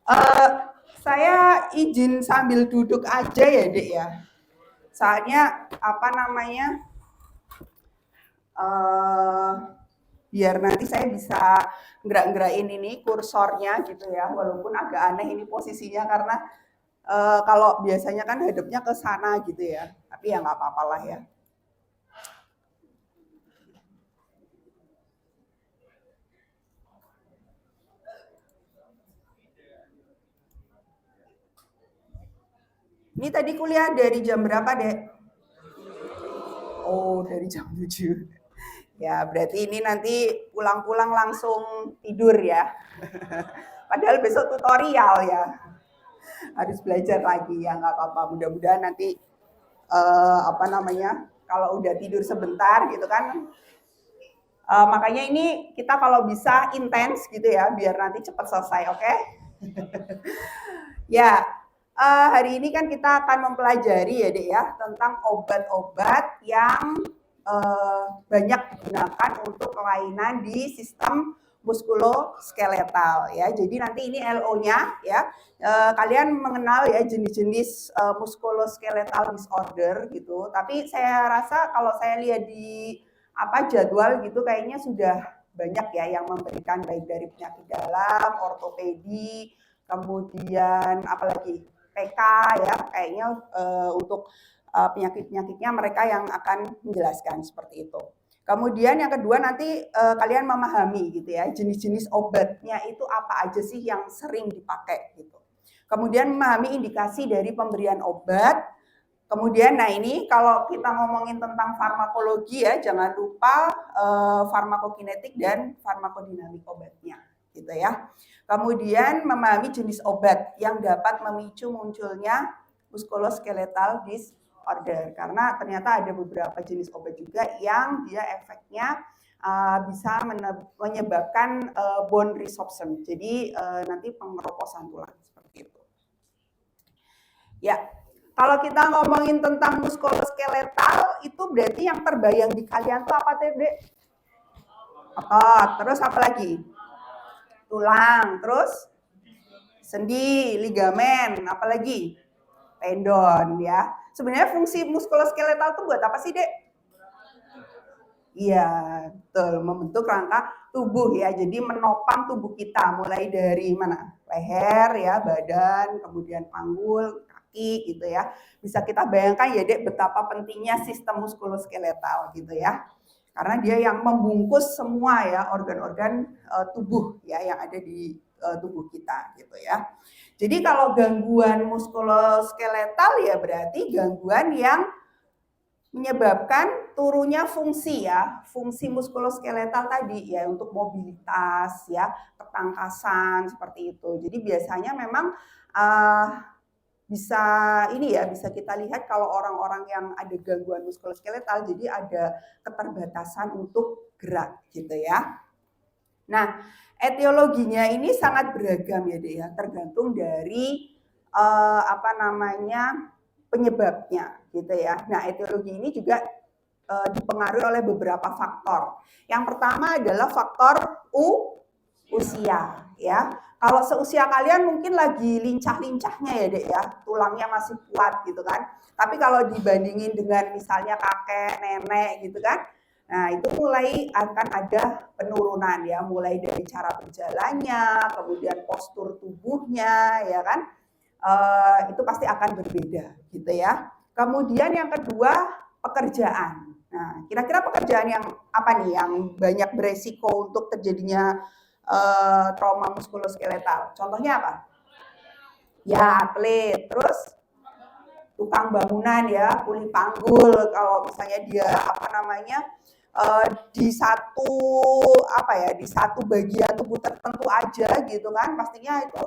Eh, saya izin sambil duduk aja ya, Dek ya. Soalnya apa namanya? eh Biar nanti saya bisa gerak-gerakin ini kursornya gitu ya. Walaupun agak aneh ini posisinya karena kalau biasanya kan hadapnya ke sana gitu ya. Tapi ya nggak apa-apa lah ya. Ini tadi kuliah dari jam berapa, Dek? Oh, dari jam 7. Ya, berarti ini nanti pulang-pulang langsung tidur ya. Padahal besok tutorial ya. Harus belajar lagi ya, nggak apa-apa. Mudah-mudahan nanti apa namanya, kalau udah tidur sebentar gitu kan. Makanya ini kita kalau bisa intens gitu ya, biar nanti cepat selesai, oke? Okay? Ya, hari ini kan kita akan mempelajari ya, Dek ya, tentang obat-obat yang banyak digunakan untuk kelainan di sistem muskuloskeletal ya. Jadi nanti ini LO-nya ya. Kalian mengenal ya jenis-jenis muskuloskeletal disorder gitu. Tapi saya rasa kalau saya lihat di apa jadwal gitu kayaknya sudah banyak ya yang memberikan baik dari penyakit dalam, ortopedi, kemudian apalagi PK ya kayaknya untuk penyakit-penyakitnya mereka yang akan menjelaskan seperti itu. Kemudian yang kedua nanti kalian memahami gitu ya jenis-jenis obatnya itu apa aja sih yang sering dipakai gitu. Kemudian memahami indikasi dari pemberian obat. Kemudian nah ini kalau kita ngomongin tentang farmakologi ya jangan lupa farmakokinetik dan farmakodinamik obatnya gitu ya. Kemudian memahami jenis obat yang dapat memicu munculnya muskuloskeletal disorder karena ternyata ada beberapa jenis obat juga yang dia efeknya bisa menyebabkan bone resorption. Jadi nanti pengeroposan tulang seperti itu. Ya, kalau kita ngomongin tentang muskuloskeletal itu berarti yang terbayang di kalian tuh apa teh, Dek? Otot, terus apa lagi? Tulang, terus sendi, ligamen, apalagi tendon ya. Sebenarnya fungsi muskuloskeletal itu buat apa sih, Dek? Iya, betul, membentuk rangka tubuh ya. Jadi menopang tubuh kita mulai dari mana? Leher ya, badan, kemudian panggul, kaki gitu ya. Bisa kita bayangkan ya, Dek, betapa pentingnya sistem muskuloskeletal gitu ya. Karena dia yang membungkus semua ya organ-organ tubuh ya yang ada di tubuh kita gitu ya. Jadi kalau gangguan muskuloskeletal ya berarti gangguan yang menyebabkan turunnya fungsi ya, fungsi muskuloskeletal tadi ya untuk mobilitas ya, ketangkasan seperti itu. Jadi biasanya memang bisa ini ya, bisa kita lihat kalau orang-orang yang ada gangguan muskuloskeletal jadi ada keterbatasan untuk gerak gitu ya. Nah, etiologinya ini sangat beragam ya, Dek ya, tergantung dari apa namanya penyebabnya gitu ya. Nah, etiologi ini juga dipengaruhi oleh beberapa faktor. Yang pertama adalah faktor usia ya. Kalau seusia kalian mungkin lagi lincah-lincahnya ya, Dek ya, tulangnya masih kuat gitu kan. Tapi kalau dibandingin dengan misalnya kakek, nenek gitu kan, nah itu mulai akan ada penurunan ya, mulai dari cara berjalannya, kemudian postur tubuhnya ya kan, itu pasti akan berbeda gitu ya. Kemudian yang kedua pekerjaan. Nah, kira-kira pekerjaan yang apa nih yang banyak beresiko untuk terjadinya trauma muskuloskeletal? Contohnya apa? Ya atlet, terus tukang bangunan ya, kuli panggul. Kalau misalnya dia apa namanya di satu apa ya di satu bagian tubuh tertentu aja gitu kan pastinya itu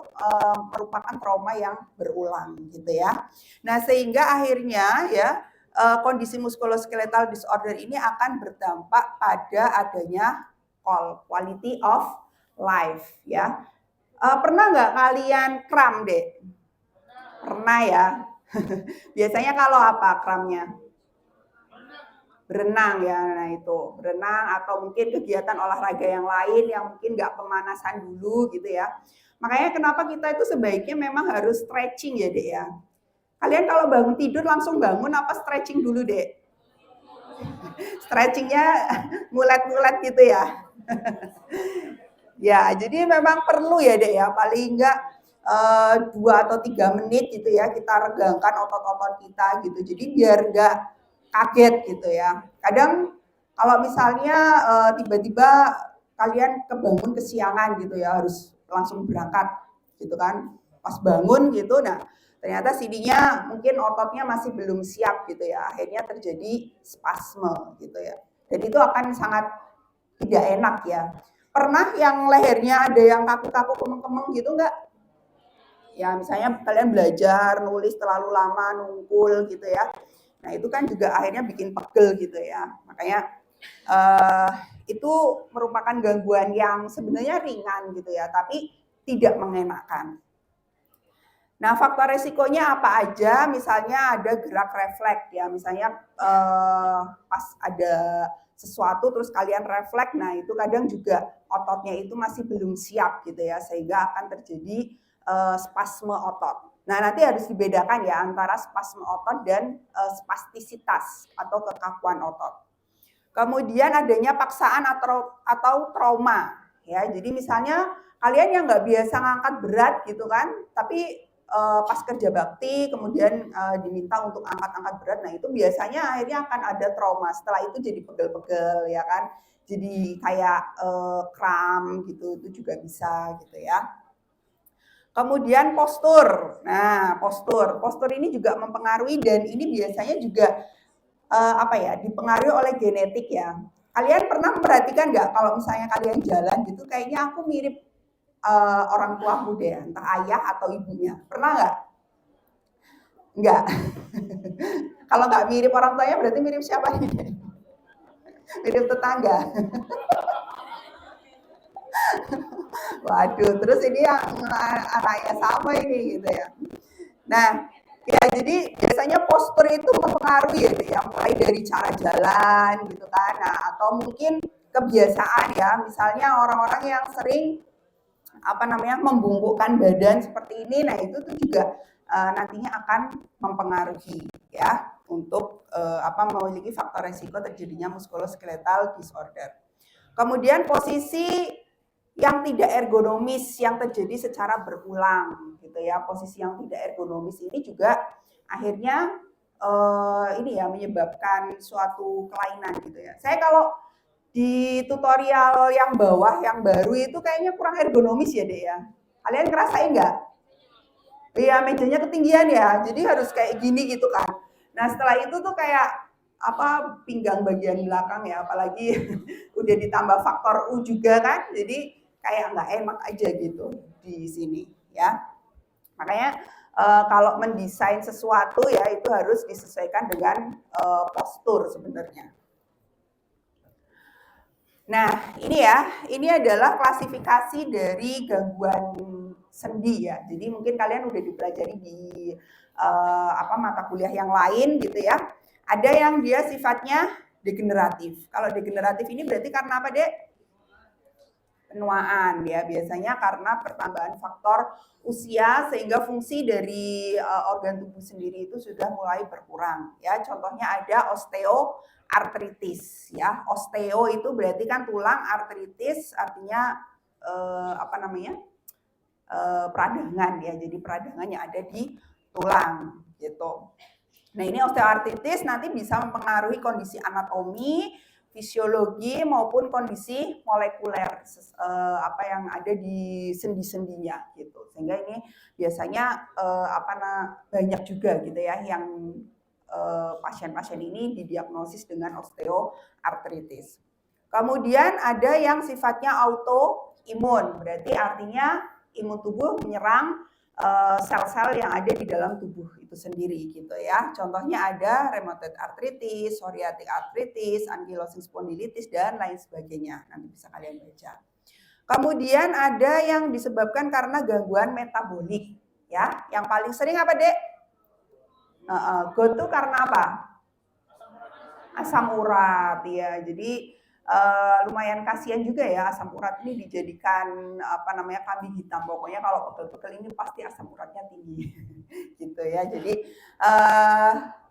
merupakan trauma yang berulang gitu ya. Nah sehingga akhirnya ya kondisi muskuloskeletal disorder ini akan berdampak pada adanya quality of life ya. Pernah nggak kalian kram deh? Pernah ya. Biasanya kalau apa kramnya? berenang ya, nah itu berenang atau mungkin kegiatan olahraga yang lain yang mungkin nggak pemanasan dulu gitu ya. Makanya kenapa kita itu sebaiknya memang harus stretching ya Dek ya. Kalian kalau bangun tidur langsung bangun apa stretching dulu Dek? Stretchingnya ngulet-ngulet gitu ya. Ya, jadi memang perlu ya Dek ya, paling enggak 2 atau 3 menit gitu ya, kita regangkan otot-otot kita gitu. Jadi biar enggak kaget gitu ya. Kadang kalau misalnya tiba-tiba kalian kebangun kesiangan gitu ya, harus langsung berangkat gitu kan. Pas bangun gitu, nah ternyata sininya mungkin ototnya masih belum siap gitu ya. Akhirnya terjadi spasme gitu ya. Dan itu akan sangat tidak enak ya. Pernah yang lehernya ada yang kaku-kaku kemeng-kemeng gitu enggak? Ya misalnya kalian belajar nulis terlalu lama nungkul gitu ya. Nah itu kan juga akhirnya bikin pegel gitu ya. Makanya itu merupakan gangguan yang sebenarnya ringan gitu ya, tapi tidak mengenakan. Nah faktor resikonya apa aja? Misalnya ada gerak refleks ya, misalnya pas ada sesuatu terus kalian refleks, nah itu kadang juga ototnya itu masih belum siap gitu ya, sehingga akan terjadi spasme otot. Nah nanti harus dibedakan ya antara spasme otot dan spastisitas atau kekakuan otot. Kemudian adanya paksaan atau trauma ya. Jadi misalnya kalian yang nggak biasa ngangkat berat gitu kan, tapi pas kerja bakti kemudian diminta untuk angkat-angkat berat, nah itu biasanya akhirnya akan ada trauma. Setelah itu jadi pegel-pegel ya kan, jadi kayak kram gitu, itu juga bisa gitu ya. Kemudian postur. Nah, postur ini juga mempengaruhi dan ini biasanya juga dipengaruhi oleh genetik ya. Kalian pernah memperhatikan nggak kalau misalnya kalian jalan gitu, kayaknya aku mirip orang tuaku deh, entah ayah atau ibunya. Pernah nggak? Nggak. Kalau nggak mirip orang tuanya berarti mirip siapa nih? Mirip tetangga. Waduh, terus ini yang anaknya sama ini gitu ya. Nah, ya jadi biasanya postur itu mempengaruhi ya, mulai dari cara jalan gitu kan. Nah, atau mungkin kebiasaan ya, misalnya orang-orang yang sering membungkukkan badan seperti ini, nah itu tuh juga nantinya akan mempengaruhi ya untuk memiliki faktor resiko terjadinya muskuloskeletal disorder. Kemudian posisi yang tidak ergonomis yang terjadi secara berulang gitu ya. Posisi yang tidak ergonomis ini juga akhirnya menyebabkan suatu kelainan gitu ya. Saya kalau di tutorial yang bawah yang baru itu kayaknya kurang ergonomis ya Dek ya. Kalian ngerasain nggak? Iya, mejanya ketinggian ya, jadi harus kayak gini gitu kan. Nah setelah itu tuh kayak pinggang bagian belakang ya, apalagi udah ditambah faktor U juga kan, jadi kayak nggak enak aja gitu di sini ya. Makanya kalau mendesain sesuatu ya itu harus disesuaikan dengan postur sebenarnya. Nah, ini adalah klasifikasi dari gangguan sendi ya. Jadi mungkin kalian udah dipelajari di mata kuliah yang lain gitu ya. Ada yang dia sifatnya degeneratif. Kalau degeneratif ini berarti karena apa, Dek? Penuaan ya, biasanya karena pertambahan faktor usia sehingga fungsi dari organ tubuh sendiri itu sudah mulai berkurang ya. Contohnya ada osteoartritis ya. Osteo itu berarti kan tulang, artritis artinya peradangan ya. Jadi peradangan yang ada di tulang gitu. Nah, ini osteoartritis nanti bisa mempengaruhi kondisi anatomi, fisiologi maupun kondisi molekuler yang ada di sendi-sendinya gitu. Sehingga ini biasanya banyak juga gitu ya yang pasien-pasien ini didiagnosis dengan osteoartritis. Kemudian ada yang sifatnya autoimun, berarti artinya imun tubuh menyerang sel-sel yang ada di dalam tubuh itu sendiri gitu ya. Contohnya ada rheumatoid arthritis, psoriatic arthritis, ankylosing spondylitis dan lain sebagainya. Nanti bisa kalian baca. Kemudian ada yang disebabkan karena gangguan metabolik ya. Yang paling sering apa, Dek? GOUT itu karena apa? Asam urat ya. Jadi lumayan kasihan juga ya, asam urat ini dijadikan apa namanya, kambing hitam. Pokoknya kalau pegel-pegel ini pasti asam uratnya tinggi. Gitu ya. Jadi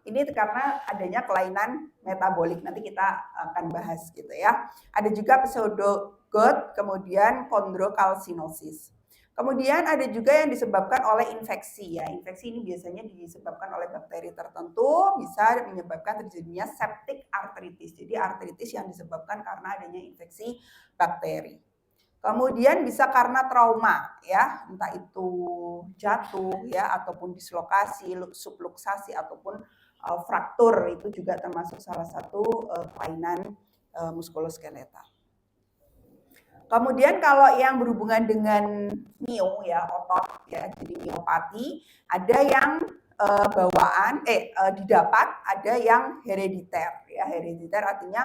ini karena adanya kelainan metabolik. Nanti kita akan bahas gitu ya. Ada juga pseudogout, kemudian chondrokalsinosis. Kemudian ada juga yang disebabkan oleh infeksi ya. Infeksi ini biasanya disebabkan oleh bakteri tertentu, bisa menyebabkan terjadinya septic arthritis. Jadi artritis yang disebabkan karena adanya infeksi bakteri. Kemudian bisa karena trauma ya, entah itu jatuh ya ataupun dislokasi, subluksasi ataupun fraktur, itu juga termasuk salah satu kelainan muskuloskeletal. Kemudian kalau yang berhubungan dengan mio ya, otot ya, jadi miopati, ada yang didapat, ada yang herediter ya. Herediter artinya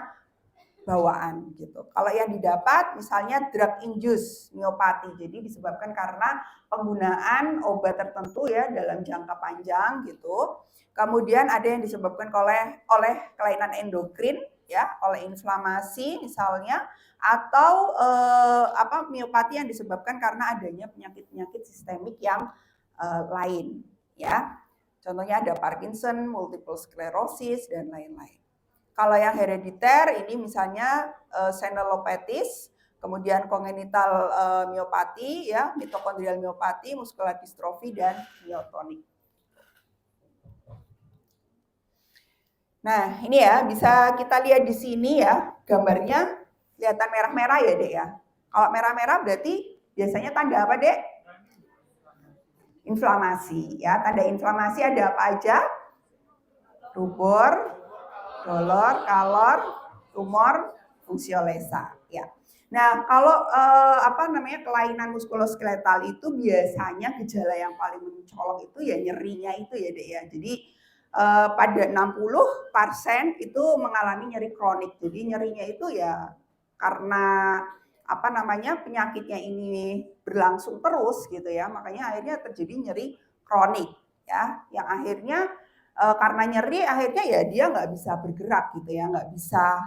bawaan gitu. Kalau yang didapat misalnya drug induced miopati, jadi disebabkan karena penggunaan obat tertentu ya dalam jangka panjang gitu. Kemudian ada yang disebabkan oleh kelainan endokrin ya, oleh inflamasi misalnya, atau miopati yang disebabkan karena adanya penyakit-penyakit sistemik yang lain ya. Contohnya ada Parkinson, multiple sclerosis dan lain-lain. Kalau yang herediter ini misalnya senilopathies, kemudian kongenital miopati ya, mitokondrial miopati, muscular dystrophy dan myotonik. Nah, ini ya bisa kita lihat di sini ya, gambarnya kelihatan merah-merah ya, Dek ya. Kalau merah-merah berarti biasanya tanda apa, Dek? Inflamasi ya. Tanda inflamasi ada apa aja? Rubor, dolor, kalor, tumor, fungsiolesa ya. Nah, kalau kelainan muskuloskeletal itu biasanya gejala yang paling mencolok itu ya nyerinya itu ya, Dek ya. Jadi pada 60% itu mengalami nyeri kronik. Jadi nyerinya itu ya karena penyakitnya ini berlangsung terus gitu ya. Makanya akhirnya terjadi nyeri kronik ya, yang akhirnya karena nyeri akhirnya ya dia nggak bisa bergerak gitu ya, nggak bisa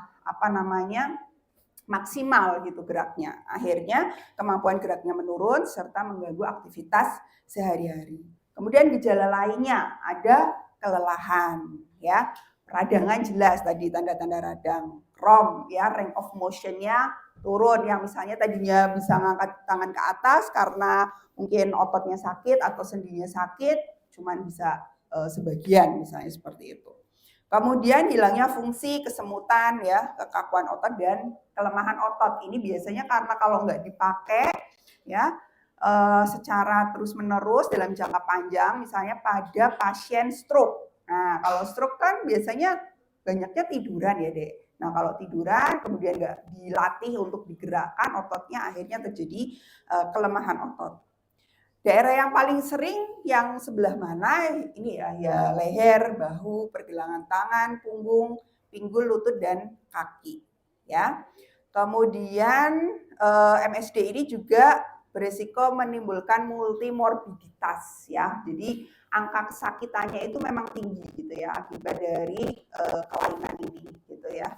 maksimal gitu geraknya. Akhirnya kemampuan geraknya menurun serta mengganggu aktivitas sehari-hari. Kemudian gejala lainnya ada kelelahan ya, radangan jelas tadi, tanda-tanda radang, ROM ya, range of motion-nya turun, yang misalnya tadinya bisa ngangkat tangan ke atas karena mungkin ototnya sakit atau sendinya sakit, cuman bisa sebagian misalnya seperti itu. Kemudian hilangnya fungsi, kesemutan ya, kekakuan otot dan kelemahan otot. Ini biasanya karena kalau nggak dipakai ya secara terus-menerus dalam jangka panjang, misalnya pada pasien stroke. Nah, kalau stroke kan biasanya banyaknya tiduran ya, Dek. Nah, kalau tiduran kemudian nggak dilatih untuk digerakkan ototnya, akhirnya terjadi kelemahan otot. Daerah yang paling sering yang sebelah mana ini ya leher, bahu, pergelangan tangan, punggung, pinggul, lutut dan kaki ya. Kemudian MSD ini juga berisiko menimbulkan multimorbiditas ya. Jadi angka kesakitannya itu memang tinggi gitu ya akibat dari kelainan ini gitu ya.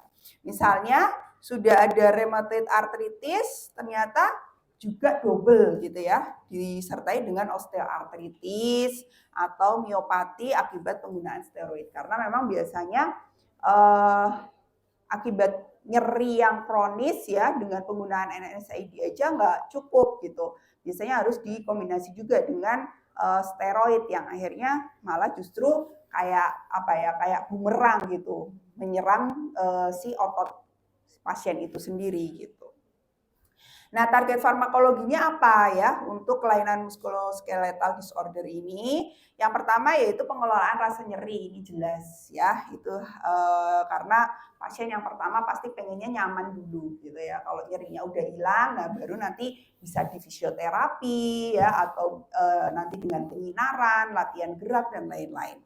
Misalnya sudah ada rheumatoid arthritis, ternyata juga double gitu ya, disertai dengan osteoartritis atau miopati akibat penggunaan steroid. Karena memang biasanya akibat nyeri yang kronis ya dengan penggunaan NSAID aja nggak cukup gitu. Biasanya harus dikombinasi juga dengan steroid yang akhirnya malah justru kayak bumerang gitu, menyerang si otot pasien itu sendiri gitu. Nah, target farmakologinya apa ya untuk kelainan muskuloskeletal disorder ini? Yang pertama yaitu pengelolaan rasa nyeri, ini jelas ya, itu karena pasien yang pertama pasti pengennya nyaman dulu gitu ya. Kalau nyerinya udah hilang, nah baru nanti bisa di fisioterapi ya, atau nanti dengan penyinaran, latihan gerak dan lain-lain.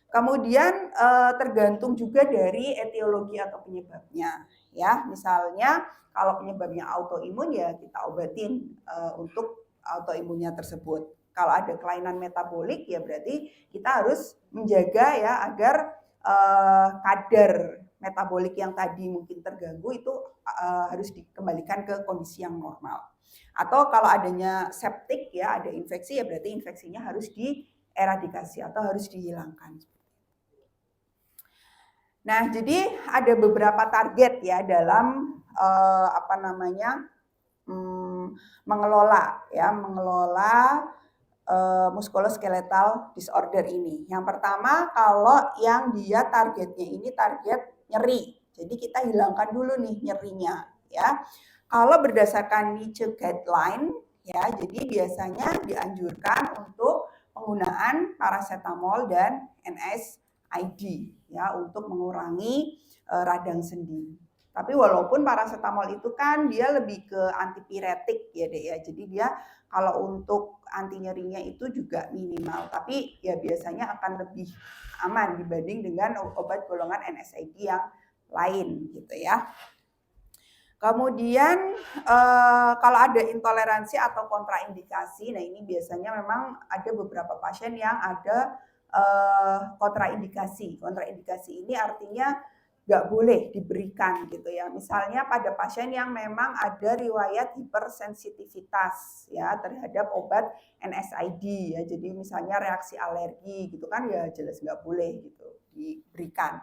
Kemudian tergantung juga dari etiologi atau penyebabnya ya. Misalnya kalau penyebabnya autoimun ya kita obatin untuk autoimunnya tersebut. Kalau ada kelainan metabolik ya berarti kita harus menjaga ya agar kadar metabolik yang tadi mungkin terganggu itu harus dikembalikan ke kondisi yang normal. Atau kalau adanya septik ya, ada infeksi ya berarti infeksinya harus dieradikasi atau harus dihilangkan. Nah, jadi ada beberapa target ya dalam mengelola musculoskeletal disorder ini. Yang pertama, kalau yang dia targetnya ini target nyeri. Jadi kita hilangkan dulu nih nyerinya ya. Kalau berdasarkan NICE guideline ya, jadi biasanya dianjurkan untuk penggunaan paracetamol dan NSAID ya untuk mengurangi radang sendi. Tapi walaupun paracetamol itu kan dia lebih ke antipiretik ya deh ya. Jadi dia kalau untuk anti nyerinya itu juga minimal, tapi ya biasanya akan lebih aman dibanding dengan obat golongan NSAID yang lain gitu ya. Kemudian kalau ada intoleransi atau kontraindikasi, nah ini biasanya memang ada beberapa pasien yang ada kontraindikasi. Kontraindikasi ini artinya nggak boleh diberikan gitu ya. Misalnya pada pasien yang memang ada riwayat hipersensitivitas ya terhadap obat NSAID ya. Jadi misalnya reaksi alergi gitu kan ya jelas nggak boleh gitu diberikan.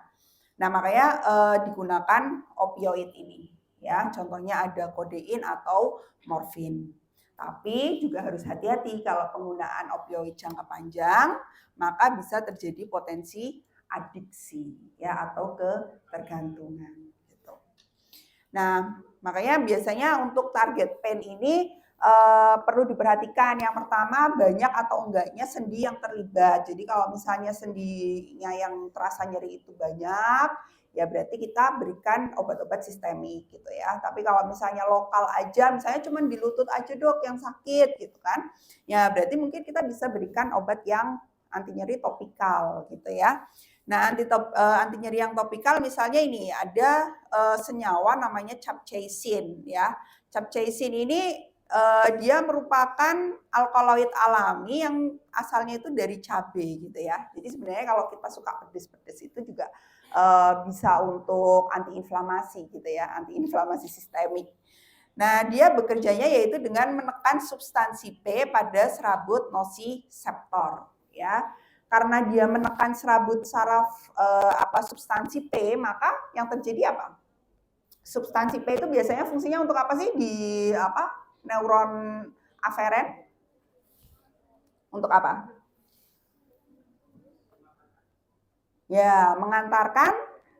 Nah makanya digunakan opioid ini. Ya, contohnya ada kodein atau morfin. Tapi juga harus hati-hati kalau penggunaan opioid jangka panjang, maka bisa terjadi potensi adiksi ya atau ketergantungan gitu. Nah, makanya biasanya untuk target pain ini perlu diperhatikan. Yang pertama, banyak atau enggaknya sendi yang terlibat. Jadi kalau misalnya sendinya yang terasa nyeri itu banyak, ya berarti kita berikan obat-obat sistemik gitu ya. Tapi kalau misalnya lokal aja, misalnya cuma di lutut aja dok yang sakit gitu kan, ya berarti mungkin kita bisa berikan obat yang anti nyeri topikal gitu ya. Nah anti nyeri yang topikal misalnya ini ada senyawa namanya capsaicin ya. Capsaicin ini dia merupakan alkaloid alami yang asalnya itu dari cabai gitu ya. Jadi sebenarnya kalau kita suka pedes-pedes itu juga bisa untuk antiinflamasi gitu ya, antiinflamasi sistemik. Nah, dia bekerjanya yaitu dengan menekan substansi P pada serabut nociceptor ya. Karena dia menekan serabut saraf substansi P, maka yang terjadi apa? Substansi P itu biasanya fungsinya untuk apa sih di neuron aferen? Untuk apa? Ya, mengantarkan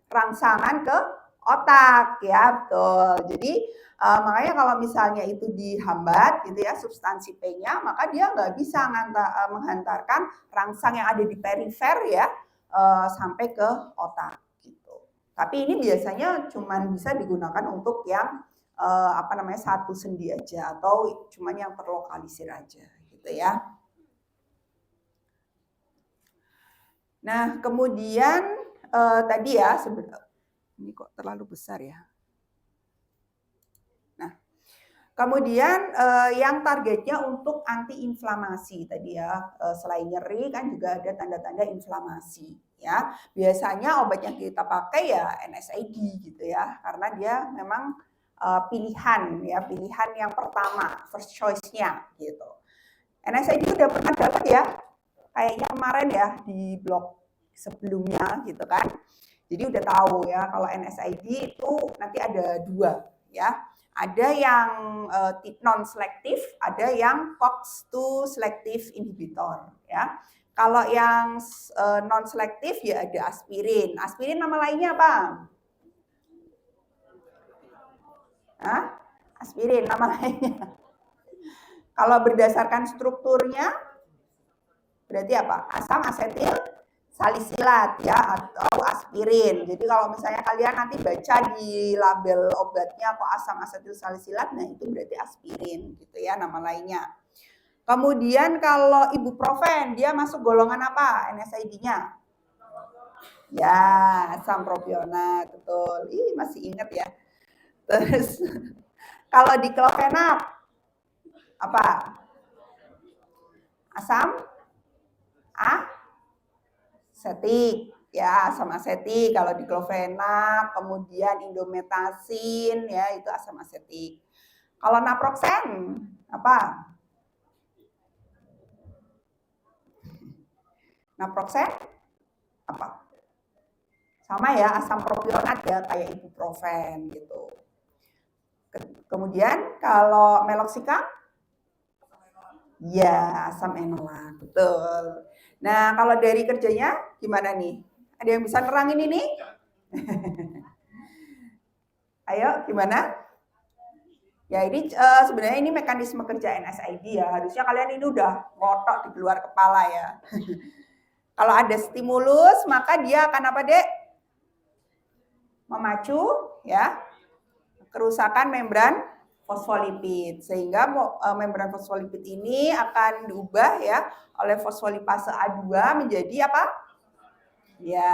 rangsangan ke otak ya, betul. Jadi makanya kalau misalnya itu dihambat gitu ya substansi P-nya, maka dia nggak bisa menghantarkan rangsang yang ada di perifer ya sampai ke otak gitu. Tapi ini biasanya cuma bisa digunakan untuk yang satu sendi aja atau cuma yang terlokalisir aja gitu ya. Nah, kemudian tadi ya, ini kok terlalu besar ya. Nah, kemudian yang targetnya untuk antiinflamasi tadi ya, selain nyeri kan juga ada tanda-tanda inflamasi ya. Biasanya obat yang kita pakai ya NSAID gitu ya, karena dia memang pilihan yang pertama, first choice-nya gitu. NSAID udah pernah dapat ya, kayaknya kemarin ya di blog sebelumnya gitu kan. Jadi udah tahu ya kalau NSAID itu nanti ada dua ya. Ada yang non selektif, ada yang COX-2 selective inhibitor ya. Kalau yang non selektif ya ada aspirin. Aspirin nama lainnya apa? Hah? Aspirin nama lainnya. Kalau berdasarkan strukturnya berarti apa? Asam asetil salisilat ya atau aspirin. Jadi kalau misalnya kalian nanti baca di label obatnya kok asam asetil salisilat, nah itu berarti aspirin gitu ya nama lainnya. Kemudian kalau ibuprofen dia masuk golongan apa NSAID-nya? Ya, asam propionat, betul. Ih, masih ingat ya. Terus kalau diklofenak apa? Asam asetik ya asam asetik kalau diklofenak, kemudian indometasin ya itu asam asetik. Kalau naproxen apa? Naproxen apa? Sama ya asam propionat ya kayak ibuprofen gitu. Kemudian kalau meloxicam ya asam enolat, betul. Nah, kalau dari kerjanya gimana nih? Ada yang bisa nerangin ini? Ayo, gimana? Ya ini sebenarnya ini mekanisme kerja NSAID ya. Harusnya kalian ini udah ngotok di luar kepala ya. Kalau ada stimulus, maka dia akan apa, Dek? Memacu ya kerusakan membran fosfolipid, sehingga membran fosfolipid ini akan diubah ya oleh fosfolipase A2 menjadi apa? Ya,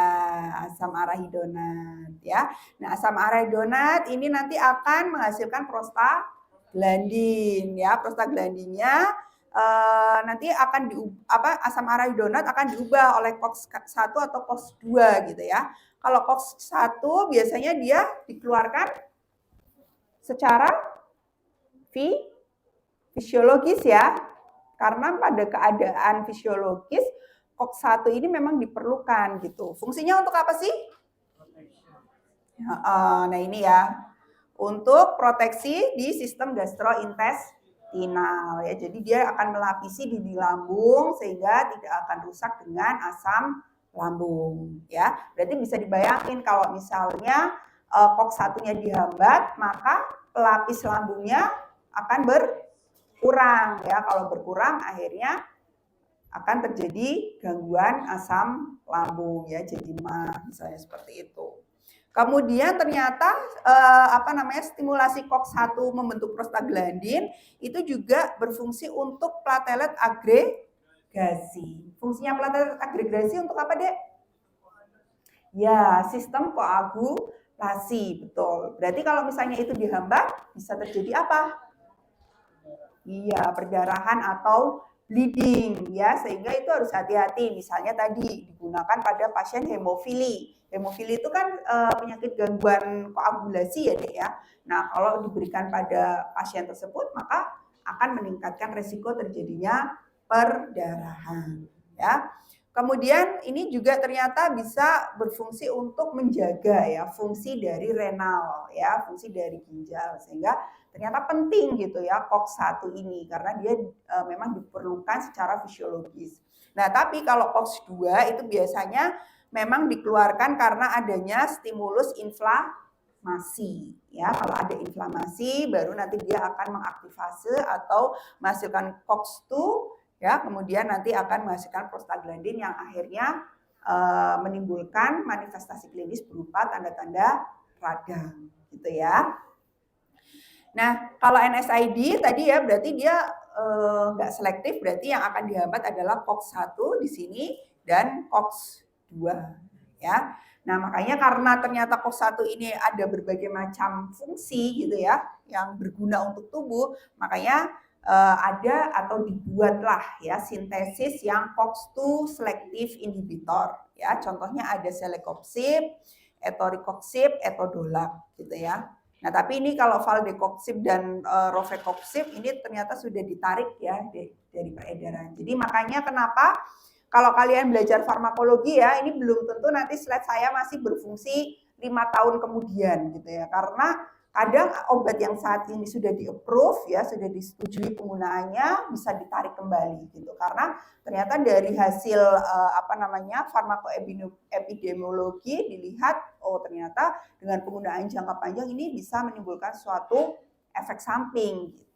asam arahidonat ya. Nah, asam arahidonat ini nanti akan menghasilkan prostaglandin ya. Prostaglandinnya nanti akan asam arahidonat akan diubah oleh COX-1 atau COX-2 gitu ya. Kalau COX-1 biasanya dia dikeluarkan secara fisiologis ya. Karena pada keadaan fisiologis COX-1 ini memang diperlukan gitu. Fungsinya untuk apa sih? Nah ini ya, untuk proteksi di sistem gastrointestinal ya. Jadi dia akan melapisi di lambung sehingga tidak akan rusak dengan asam lambung ya. Berarti bisa dibayangin kalau misalnya COX-1-nya dihambat, maka pelapis lambungnya akan berkurang ya. Kalau berkurang akhirnya akan terjadi gangguan asam lambung ya, jadi MAH misalnya seperti itu. Kemudian ternyata stimulasi COX-1 membentuk prostaglandin itu juga berfungsi untuk platelet agregasi. Fungsinya platelet agregasi untuk apa, Dek? Ya, sistem koagulasi, betul. Berarti kalau misalnya itu dihambat, bisa terjadi apa? Iya, perdarahan atau bleeding ya, sehingga itu harus hati-hati. Misalnya tadi digunakan pada pasien hemofili. Hemofili itu kan penyakit gangguan koagulasi ya, Dek ya. Nah, kalau diberikan pada pasien tersebut maka akan meningkatkan resiko terjadinya perdarahan ya. Kemudian ini juga ternyata bisa berfungsi untuk menjaga ya fungsi dari renal ya, fungsi dari ginjal, sehingga ternyata penting gitu ya COX-1 ini karena dia memang diperlukan secara fisiologis. Nah, tapi kalau COX-2 itu biasanya memang dikeluarkan karena adanya stimulus inflamasi ya. Kalau ada inflamasi baru nanti dia akan mengaktifasi atau menghasilkan COX-2 ya, kemudian nanti akan menghasilkan prostaglandin yang akhirnya menimbulkan manifestasi klinis berupa tanda-tanda radang gitu ya. Nah, kalau NSAID tadi ya berarti dia nggak selektif, berarti yang akan dihambat adalah COX-1 di sini dan COX-2 ya. Nah, makanya karena ternyata COX-1 ini ada berbagai macam fungsi gitu ya yang berguna untuk tubuh, makanya ada atau dibuatlah ya sintesis yang COX-2 selective inhibitor ya. Contohnya ada celecoxib, etoricoxib, etodolac gitu ya. Nah, tapi ini kalau valdecoxib dan rofecoxib ini ternyata sudah ditarik ya dari peredaran. Jadi makanya kenapa kalau kalian belajar farmakologi ya, ini belum tentu nanti slide saya masih berfungsi 5 tahun kemudian gitu ya. Karena kadang obat yang saat ini sudah di-approve ya, sudah disetujui penggunaannya bisa ditarik kembali gitu. Karena ternyata dari hasil farmakoepidemiologi dilihat ternyata dengan penggunaan jangka panjang ini bisa menimbulkan suatu efek samping gitu.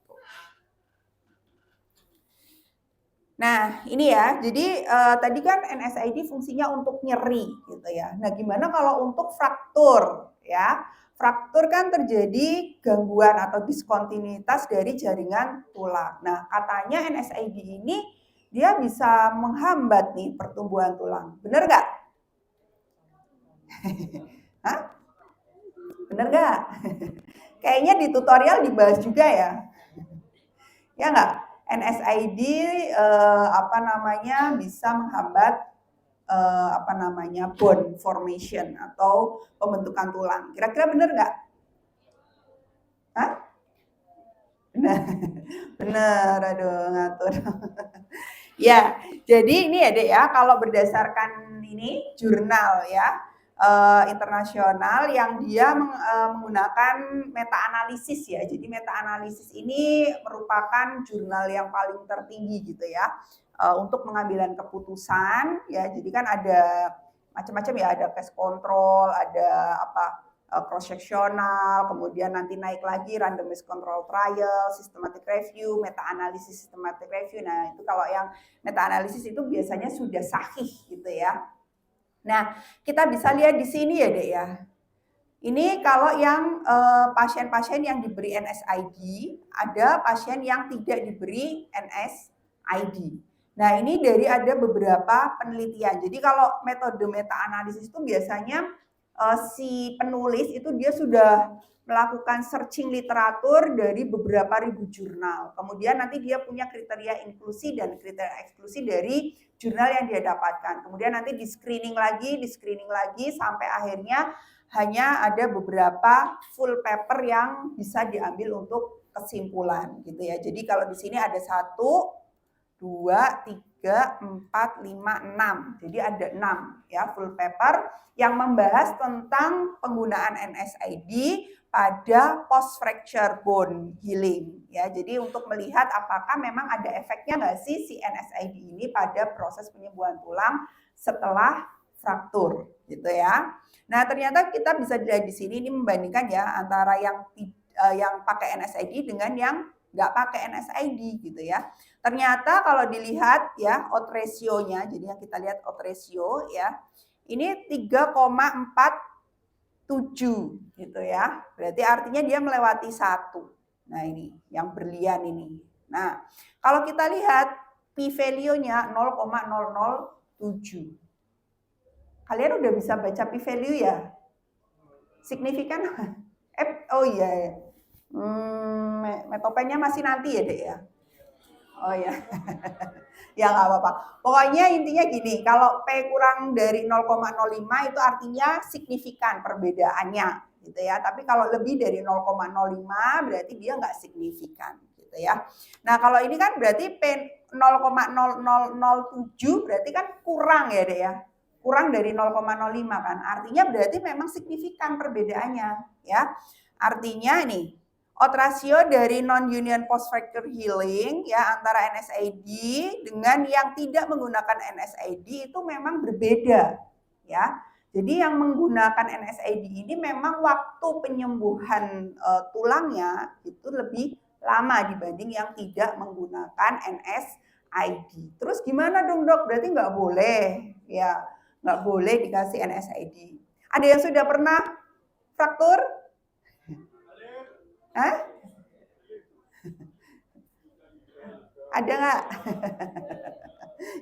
Nah, ini ya. Jadi tadi kan NSAID fungsinya untuk nyeri gitu ya. Nah, gimana kalau untuk fraktur ya? Fraktur kan terjadi gangguan atau diskontinuitas dari jaringan tulang. Nah, katanya NSAID ini dia bisa menghambat nih pertumbuhan tulang. Benar nggak? Hah? Benar nggak? Kayaknya di tutorial dibahas juga ya. Ya nggak? NSAID bisa menghambat bone formation atau pembentukan tulang. Kira-kira benar nggak? Hah? Benar, aduh ngatur. Ya, jadi ini ya Dek ya, kalau berdasarkan ini jurnal ya internasional yang dia menggunakan meta-analisis ya. Jadi meta-analisis ini merupakan jurnal yang paling tertinggi gitu ya untuk pengambilan keputusan ya. Jadi kan ada macam-macam ya, ada case control, ada cross sectional, kemudian nanti naik lagi randomized control trial, systematic review, meta analisis systematic review. Nah, itu kalau yang meta analisis itu biasanya sudah sahih gitu ya. Nah, kita bisa lihat di sini ya, Dek ya. Ini kalau yang pasien-pasien yang diberi NSAID, ada pasien yang tidak diberi NSAID. Nah, ini dari ada beberapa penelitian. Jadi kalau metode meta analisis itu biasanya si penulis itu dia sudah melakukan searching literatur dari beberapa ribu jurnal. Kemudian nanti dia punya kriteria inklusi dan kriteria eksklusi dari jurnal yang dia dapatkan. Kemudian nanti di screening lagi sampai akhirnya hanya ada beberapa full paper yang bisa diambil untuk kesimpulan gitu ya. Jadi kalau di sini ada 1, 2, 3, 4, 5, 6. Jadi ada 6 ya full paper yang membahas tentang penggunaan NSAID pada post fracture bone healing ya. Jadi untuk melihat apakah memang ada efeknya nggak sih si NSAID ini pada proses penyembuhan tulang setelah fraktur gitu ya. Nah, ternyata kita bisa dilihat di sini ini membandingkan ya antara yang pakai NSAID dengan yang nggak pakai NSAID gitu ya. Ternyata kalau dilihat ya odds ratio-nya, jadi yang kita lihat odds ratio ya, ini 3,47 gitu ya. Berarti artinya dia melewati 1. Nah ini yang berlian ini. Nah kalau kita lihat p-value-nya 0,007. Kalian udah bisa baca p-value ya? Signifikan? Oh iya. Metopennya masih nanti ya Dek ya? Oh ya, ya nggak apa-apa. Pokoknya intinya gini, kalau P kurang dari 0,05 itu artinya signifikan perbedaannya, gitu ya. Tapi kalau lebih dari 0,05 berarti dia nggak signifikan, gitu ya. Nah kalau ini kan berarti P 0,0007 berarti kan kurang ya deh ya, kurang dari 0,05 kan. Artinya berarti memang signifikan perbedaannya, ya. Artinya nih. Odds ratio dari non-union post-fracture healing ya antara NSAID dengan yang tidak menggunakan NSAID itu memang berbeda ya. Jadi yang menggunakan NSAID ini memang waktu penyembuhan tulangnya itu lebih lama dibanding yang tidak menggunakan NSAID. Terus gimana dong dok? Berarti nggak boleh ya, nggak boleh dikasih NSAID. Ada yang sudah pernah fraktur? Hah? Ada nggak?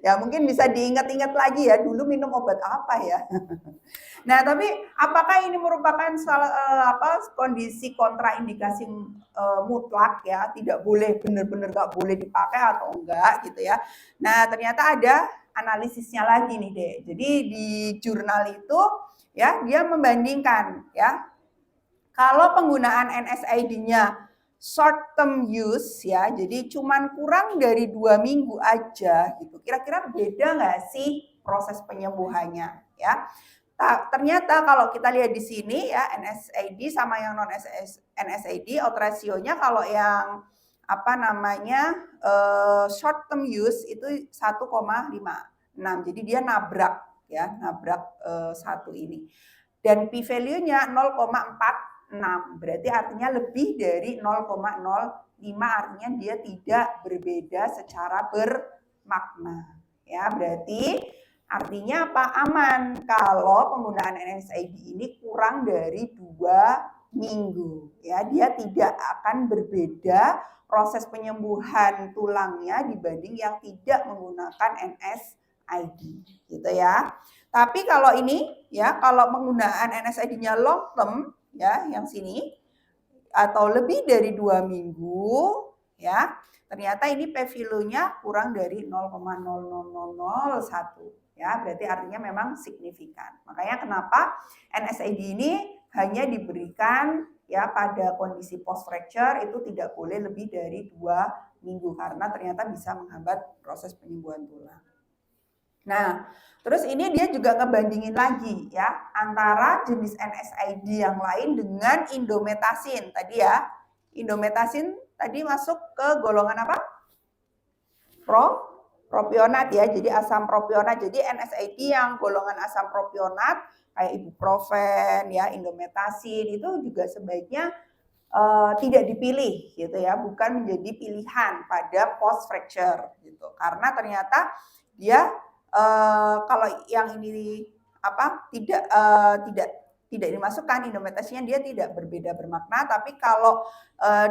Ya mungkin bisa diingat-ingat lagi ya, dulu minum obat apa ya. Nah tapi apakah ini merupakan kondisi kontraindikasi mutlak ya, tidak boleh benar-benar nggak boleh dipakai atau enggak gitu ya. Nah ternyata ada analisisnya lagi nih deh. Jadi di jurnal itu ya dia membandingkan ya, kalau penggunaan NSAID-nya short term use ya, jadi cuman kurang dari 2 minggu aja gitu. Kira-kira beda nggak sih proses penyembuhannya ya? Ternyata kalau kita lihat di sini ya NSAID sama yang non NSAID odds ratio-nya kalau yang short term use itu 1,56. Jadi dia nabrak ya, satu ini. Dan p-value-nya 0,4 6, berarti artinya lebih dari 0,05, artinya dia tidak berbeda secara bermakna. Ya, berarti artinya apa? Aman kalau penggunaan NSAID ini kurang dari 2 minggu. Ya, dia tidak akan berbeda proses penyembuhan tulangnya dibanding yang tidak menggunakan NSAID, gitu ya. Tapi kalau ini ya, kalau penggunaan NSAID-nya long term ya, yang sini atau lebih dari 2 minggu ya, ternyata ini p-value-nya kurang dari 0,00001 ya, berarti artinya memang signifikan. Makanya kenapa NSAID ini hanya diberikan ya pada kondisi post fracture, itu tidak boleh lebih dari 2 minggu karena ternyata bisa menghambat proses penyembuhan tulang. Nah, terus ini dia juga ngebandingin lagi ya antara jenis NSAID yang lain dengan indometasin tadi ya. Indometasin tadi masuk ke golongan apa? Propionat ya. Jadi asam propionat. Jadi NSAID yang golongan asam propionat kayak ibuprofen ya, indometasin itu juga sebaiknya tidak dipilih gitu ya, bukan menjadi pilihan pada post fracture gitu. Karena ternyata dia kalau yang ini apa tidak dimasukkan indometasinnya, dia tidak berbeda bermakna. Tapi kalau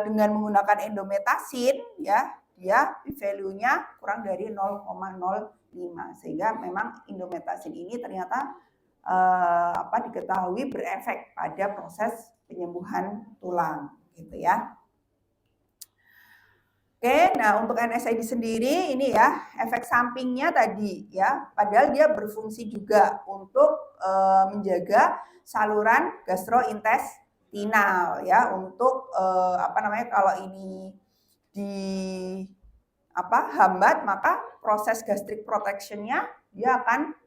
dengan menggunakan indometasin ya, dia value-nya kurang dari 0,05 sehingga memang indometasin ini ternyata diketahui berefek pada proses penyembuhan tulang gitu ya. Oke, nah untuk NSAID sendiri ini ya efek sampingnya tadi ya, padahal dia berfungsi juga untuk menjaga saluran gastrointestinal ya, untuk kalau ini hambat maka proses gastric protection-nya dia akan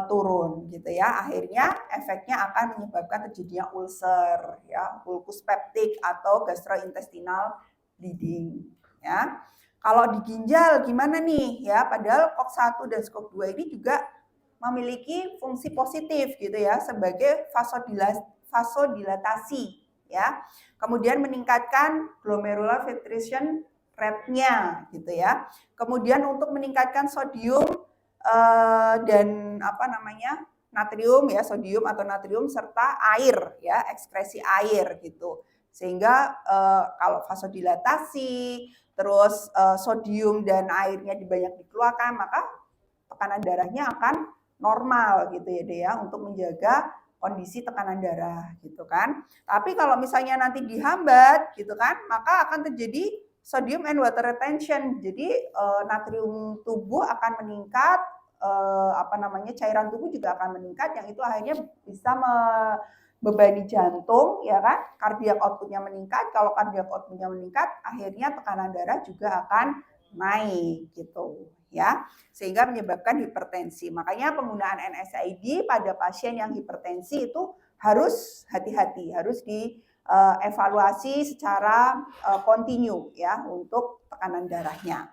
turun gitu ya. Akhirnya efeknya akan menyebabkan terjadinya ulcer ya, ulcus peptic atau gastrointestinal bleeding ya. Kalau di ginjal gimana nih ya? Padahal COX-1 dan SCOX-2 ini juga memiliki fungsi positif gitu ya sebagai vasodilatasi ya. Kemudian meningkatkan glomerular filtration rate-nya gitu ya. Kemudian untuk meningkatkan sodium dan natrium ya, sodium atau natrium serta air ya, ekskresi air gitu. Sehingga kalau vasodilatasi terus sodium dan airnya banyak dikeluarkan, maka tekanan darahnya akan normal gitu ya deh ya, untuk menjaga kondisi tekanan darah gitu kan. Tapi kalau misalnya nanti dihambat gitu kan, maka akan terjadi sodium and water retention. Jadi natrium tubuh akan meningkat, cairan tubuh juga akan meningkat, yang itu akhirnya bisa membebani jantung ya kan, kardiak outputnya meningkat. Kalau kardiak outputnya meningkat, akhirnya tekanan darah juga akan naik gitu ya, sehingga menyebabkan hipertensi. Makanya penggunaan NSAID pada pasien yang hipertensi itu harus hati-hati, harus dievaluasi secara kontinu ya untuk tekanan darahnya.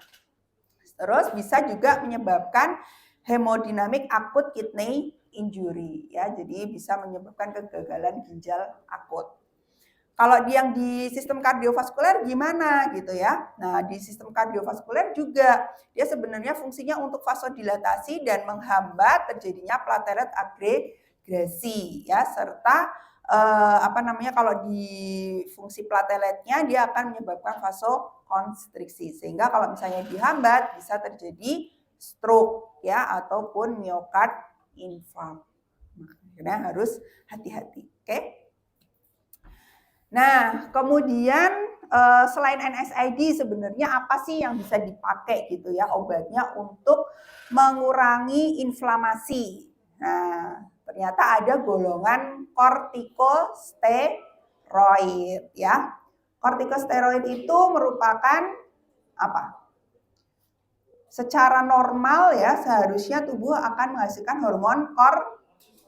Terus bisa juga menyebabkan hemodinamik akut kidney injury ya, jadi bisa menyebabkan kegagalan ginjal akut. Kalau yang di sistem kardiovaskuler gimana gitu ya? Nah, di sistem kardiovaskuler juga dia sebenarnya fungsinya untuk vasodilatasi dan menghambat terjadinya platelet agregasi ya, serta kalau di fungsi plateletnya dia akan menyebabkan vasokonstriksi, sehingga kalau misalnya dihambat bisa terjadi stroke ya ataupun miocard infarct. Makanya harus hati-hati. Oke? Nah, kemudian selain NSAID sebenarnya apa sih yang bisa dipakai gitu ya obatnya untuk mengurangi inflamasi? Nah, ternyata ada golongan kortikosteroid ya. Kortikosteroid itu merupakan apa? Secara normal ya seharusnya tubuh akan menghasilkan hormon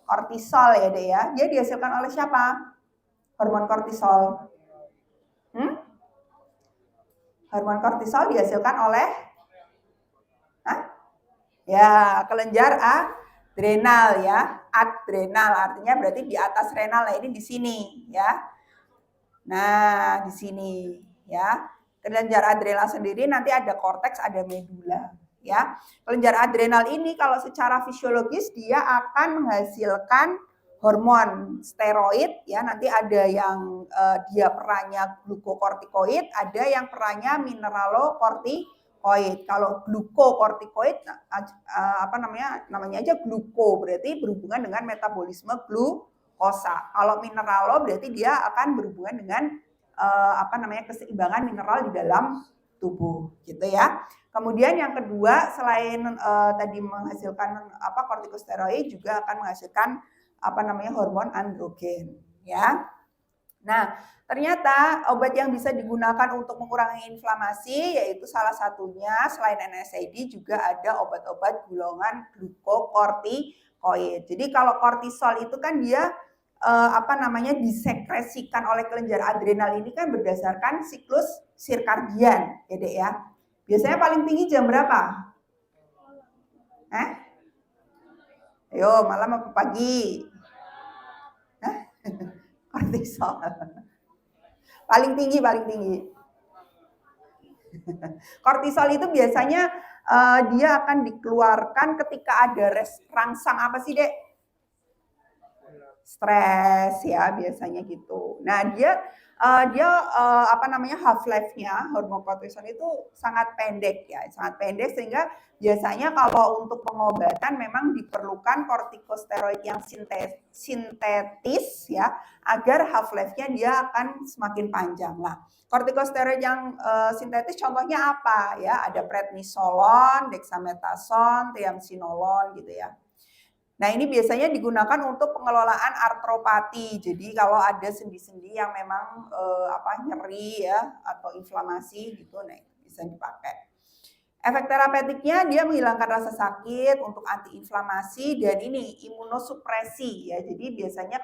kortisol ya deh ya. Dia dihasilkan oleh siapa? Hormon kortisol. Hormon kortisol dihasilkan oleh ya kelenjar adrenal ya. Adrenal artinya berarti di atas renal. Nah, ini di sini ya. Nah, di sini ya. Kelenjar adrenal sendiri nanti ada korteks, ada medula ya. Kelenjar adrenal ini kalau secara fisiologis dia akan menghasilkan hormon steroid ya, nanti ada yang dia perannya glukokortikoid, ada yang perannya mineralokortikoid. Kalau glukokortikoid namanya aja gluko, berarti berhubungan dengan metabolisme glukosa. Kalau mineralo berarti dia akan berhubungan dengan keseimbangan mineral di dalam tubuh gitu ya. Kemudian yang kedua, selain tadi menghasilkan kortikosteroid, juga akan menghasilkan hormon androgen ya. Nah, ternyata obat yang bisa digunakan untuk mengurangi inflamasi yaitu salah satunya selain NSAID juga ada obat-obat golongan glukokortikoid. Jadi kalau kortisol itu kan dia disekresikan oleh kelenjar adrenal ini kan berdasarkan siklus sirkadian, ya Dek ya. Biasanya paling tinggi jam berapa? Ayo, malam apa pagi? Kortisol. Paling tinggi. Kortisol itu biasanya dia akan dikeluarkan ketika ada rangsang apa sih, Dek? Stres ya, biasanya gitu. Nah, dia half life-nya hormon kortisol itu sangat pendek ya, sangat pendek sehingga biasanya kalau untuk pengobatan memang diperlukan kortikosteroid yang sintetis ya, agar half life-nya dia akan semakin panjang lah. Kortikosteroid yang sintetis contohnya apa ya? Ada prednisolon, dexamethasone, triamcinolone gitu ya. Nah, ini biasanya digunakan untuk pengelolaan artropati. Jadi kalau ada sendi-sendi yang memang nyeri ya atau inflamasi gitu, nah bisa dipakai. Efek terapeutiknya dia menghilangkan rasa sakit, untuk antiinflamasi, dan ini imunosupresi ya. Jadi biasanya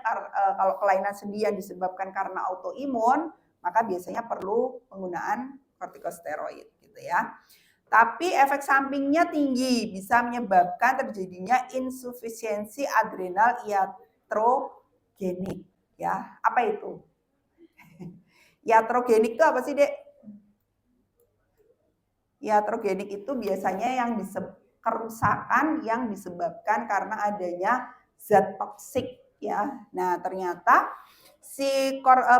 kalau kelainan sendi yang disebabkan karena autoimun, maka biasanya perlu penggunaan kortikosteroid gitu ya. Tapi efek sampingnya tinggi, bisa menyebabkan terjadinya insufisiensi adrenal iatrogenik. Ya, apa itu? Iatrogenik itu apa sih, Dek? Iatrogenik itu biasanya yang kerusakan yang disebabkan karena adanya zat toksik ya. Nah, ternyata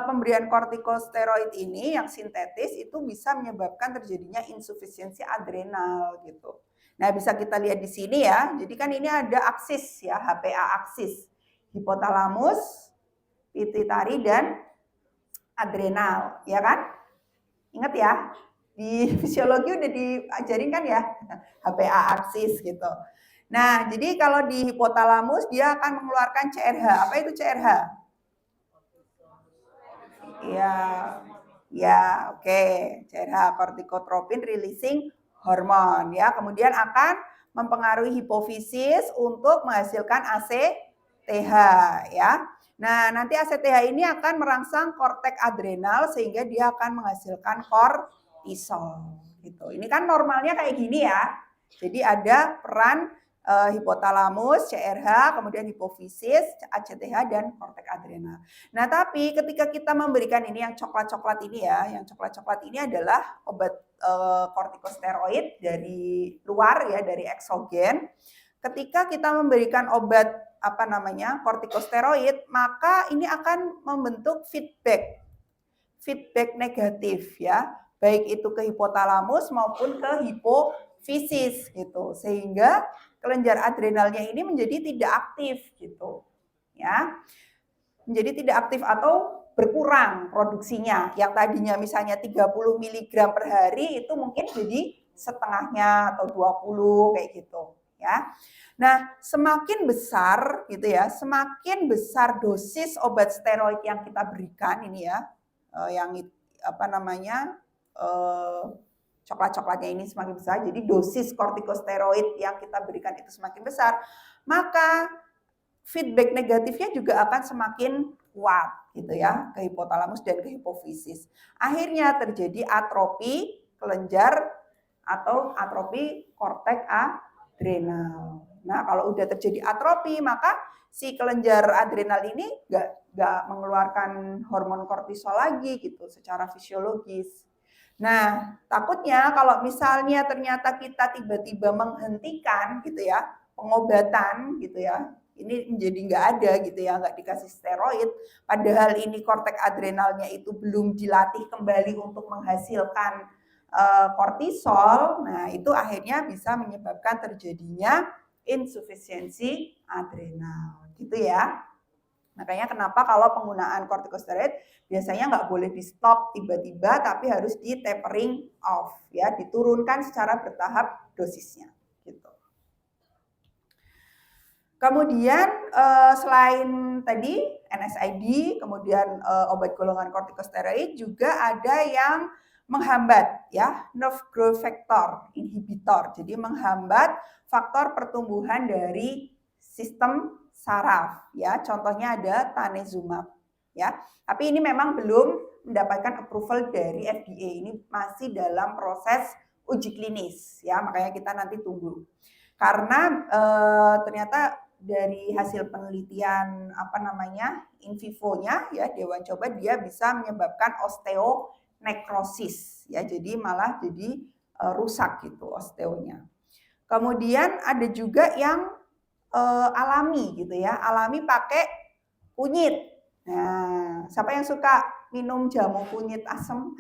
pemberian kortikosteroid ini yang sintetis itu bisa menyebabkan terjadinya insufisiensi adrenal gitu. Nah, bisa kita lihat di sini ya. Jadi kan ini ada aksis ya, HPA aksis. Hipotalamus, pituitari dan adrenal, ya kan? Ingat ya, di fisiologi udah diajarin kan ya, HPA aksis gitu. Nah, jadi kalau di hipotalamus dia akan mengeluarkan CRH. Apa itu CRH? Ya, oke. CRH, corticotropin releasing hormone ya. Kemudian akan mempengaruhi hipofisis untuk menghasilkan ACTH ya. Nah, nanti ACTH ini akan merangsang korteks adrenal sehingga dia akan menghasilkan kortisol gitu. Ini kan normalnya kayak gini ya. Jadi ada peran hipotalamus, CRH, kemudian hipofisis, ACTH, dan korteks adrenal. Nah, tapi ketika kita memberikan ini yang coklat-coklat ini ya, yang coklat-coklat ini adalah obat kortikosteroid dari luar ya, dari eksogen. Ketika kita memberikan obat kortikosteroid, maka ini akan membentuk feedback negatif ya, baik itu ke hipotalamus maupun ke hipofisis gitu, sehingga kelenjar adrenalnya ini menjadi tidak aktif gitu ya, menjadi tidak aktif atau berkurang produksinya. Yang tadinya misalnya 30 mg per hari itu mungkin jadi setengahnya atau 20 kayak gitu ya. Nah, semakin besar gitu ya, semakin besar dosis obat steroid yang kita berikan ini ya, yang coklat-coklatnya ini semakin besar, jadi dosis kortikosteroid yang kita berikan itu semakin besar, maka feedback negatifnya juga akan semakin kuat gitu ya, ke hipotalamus dan ke hipofisis. Akhirnya terjadi atrofi kelenjar atau atrofi korteks adrenal. Nah, kalau udah terjadi atrofi, maka si kelenjar adrenal ini nggak mengeluarkan hormon kortisol lagi gitu secara fisiologis. Nah, takutnya kalau misalnya ternyata kita tiba-tiba menghentikan gitu ya, pengobatan gitu ya, ini menjadi nggak ada gitu ya, nggak dikasih steroid, padahal ini korteks adrenalnya itu belum dilatih kembali untuk menghasilkan kortisol, nah itu akhirnya bisa menyebabkan terjadinya insufisiensi adrenal, gitu ya. Makanya kenapa kalau penggunaan kortikosteroid biasanya nggak boleh di stop tiba-tiba, tapi harus di tapering off, ya, diturunkan secara bertahap dosisnya. Gitu. Kemudian selain tadi NSAID, kemudian obat golongan kortikosteroid juga ada yang menghambat, ya, nerve growth factor inhibitor. Jadi menghambat faktor pertumbuhan dari sistem saraf, ya. Contohnya ada tanezumab, ya. Tapi ini memang belum mendapatkan approval dari FDA. Ini masih dalam proses uji klinis, ya. Makanya kita nanti tunggu. Karena ternyata dari hasil penelitian in vivo-nya, ya, dewan coba, dia bisa menyebabkan osteonekrosis, ya, jadi malah jadi rusak gitu osteonya. Kemudian ada juga yang alami gitu, ya, alami pakai kunyit. Nah, siapa yang suka minum jamu kunyit asam?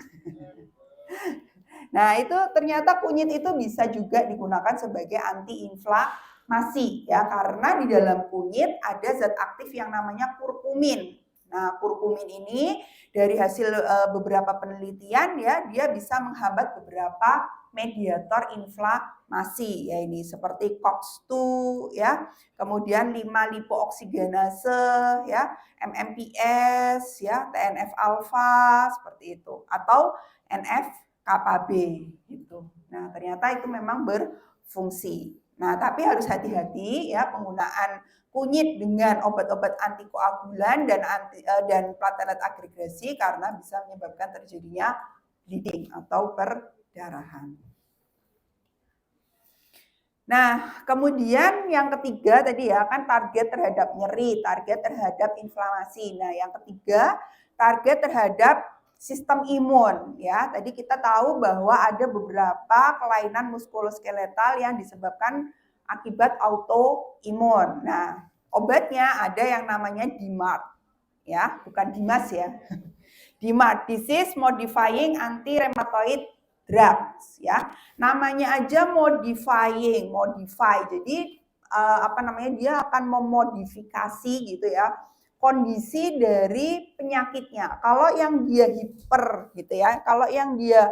Nah, itu ternyata kunyit itu bisa juga digunakan sebagai anti-inflamasi, ya, karena di dalam kunyit ada zat aktif yang namanya kurkumin. Nah, kurkumin ini dari hasil beberapa penelitian, ya, dia bisa menghambat beberapa mediator inflamasi, ya, ini seperti COX-2, ya, kemudian 5-lipooksigenase, ya, MMPS, ya, TNF alfa seperti itu, atau NF-κB gitu. Nah, ternyata itu memang berfungsi. Nah, tapi harus hati-hati, ya, penggunaan kunyit dengan obat-obat antikoagulan dan platelet agregasi karena bisa menyebabkan terjadinya bleeding atau perdarahan. Nah, kemudian yang ketiga tadi, ya, kan target terhadap nyeri, target terhadap inflamasi. Nah, yang ketiga target terhadap sistem imun, ya. Tadi kita tahu bahwa ada beberapa kelainan muskuloskeletal yang disebabkan akibat autoimun. Nah, obatnya ada yang namanya DMARD, ya, bukan Dimas, ya. DMARD, disease modifying anti-rheumatoid drugs, ya. Namanya aja modify. Jadi dia akan memodifikasi gitu, ya, kondisi dari penyakitnya. Kalau yang dia hiper gitu, ya, kalau yang dia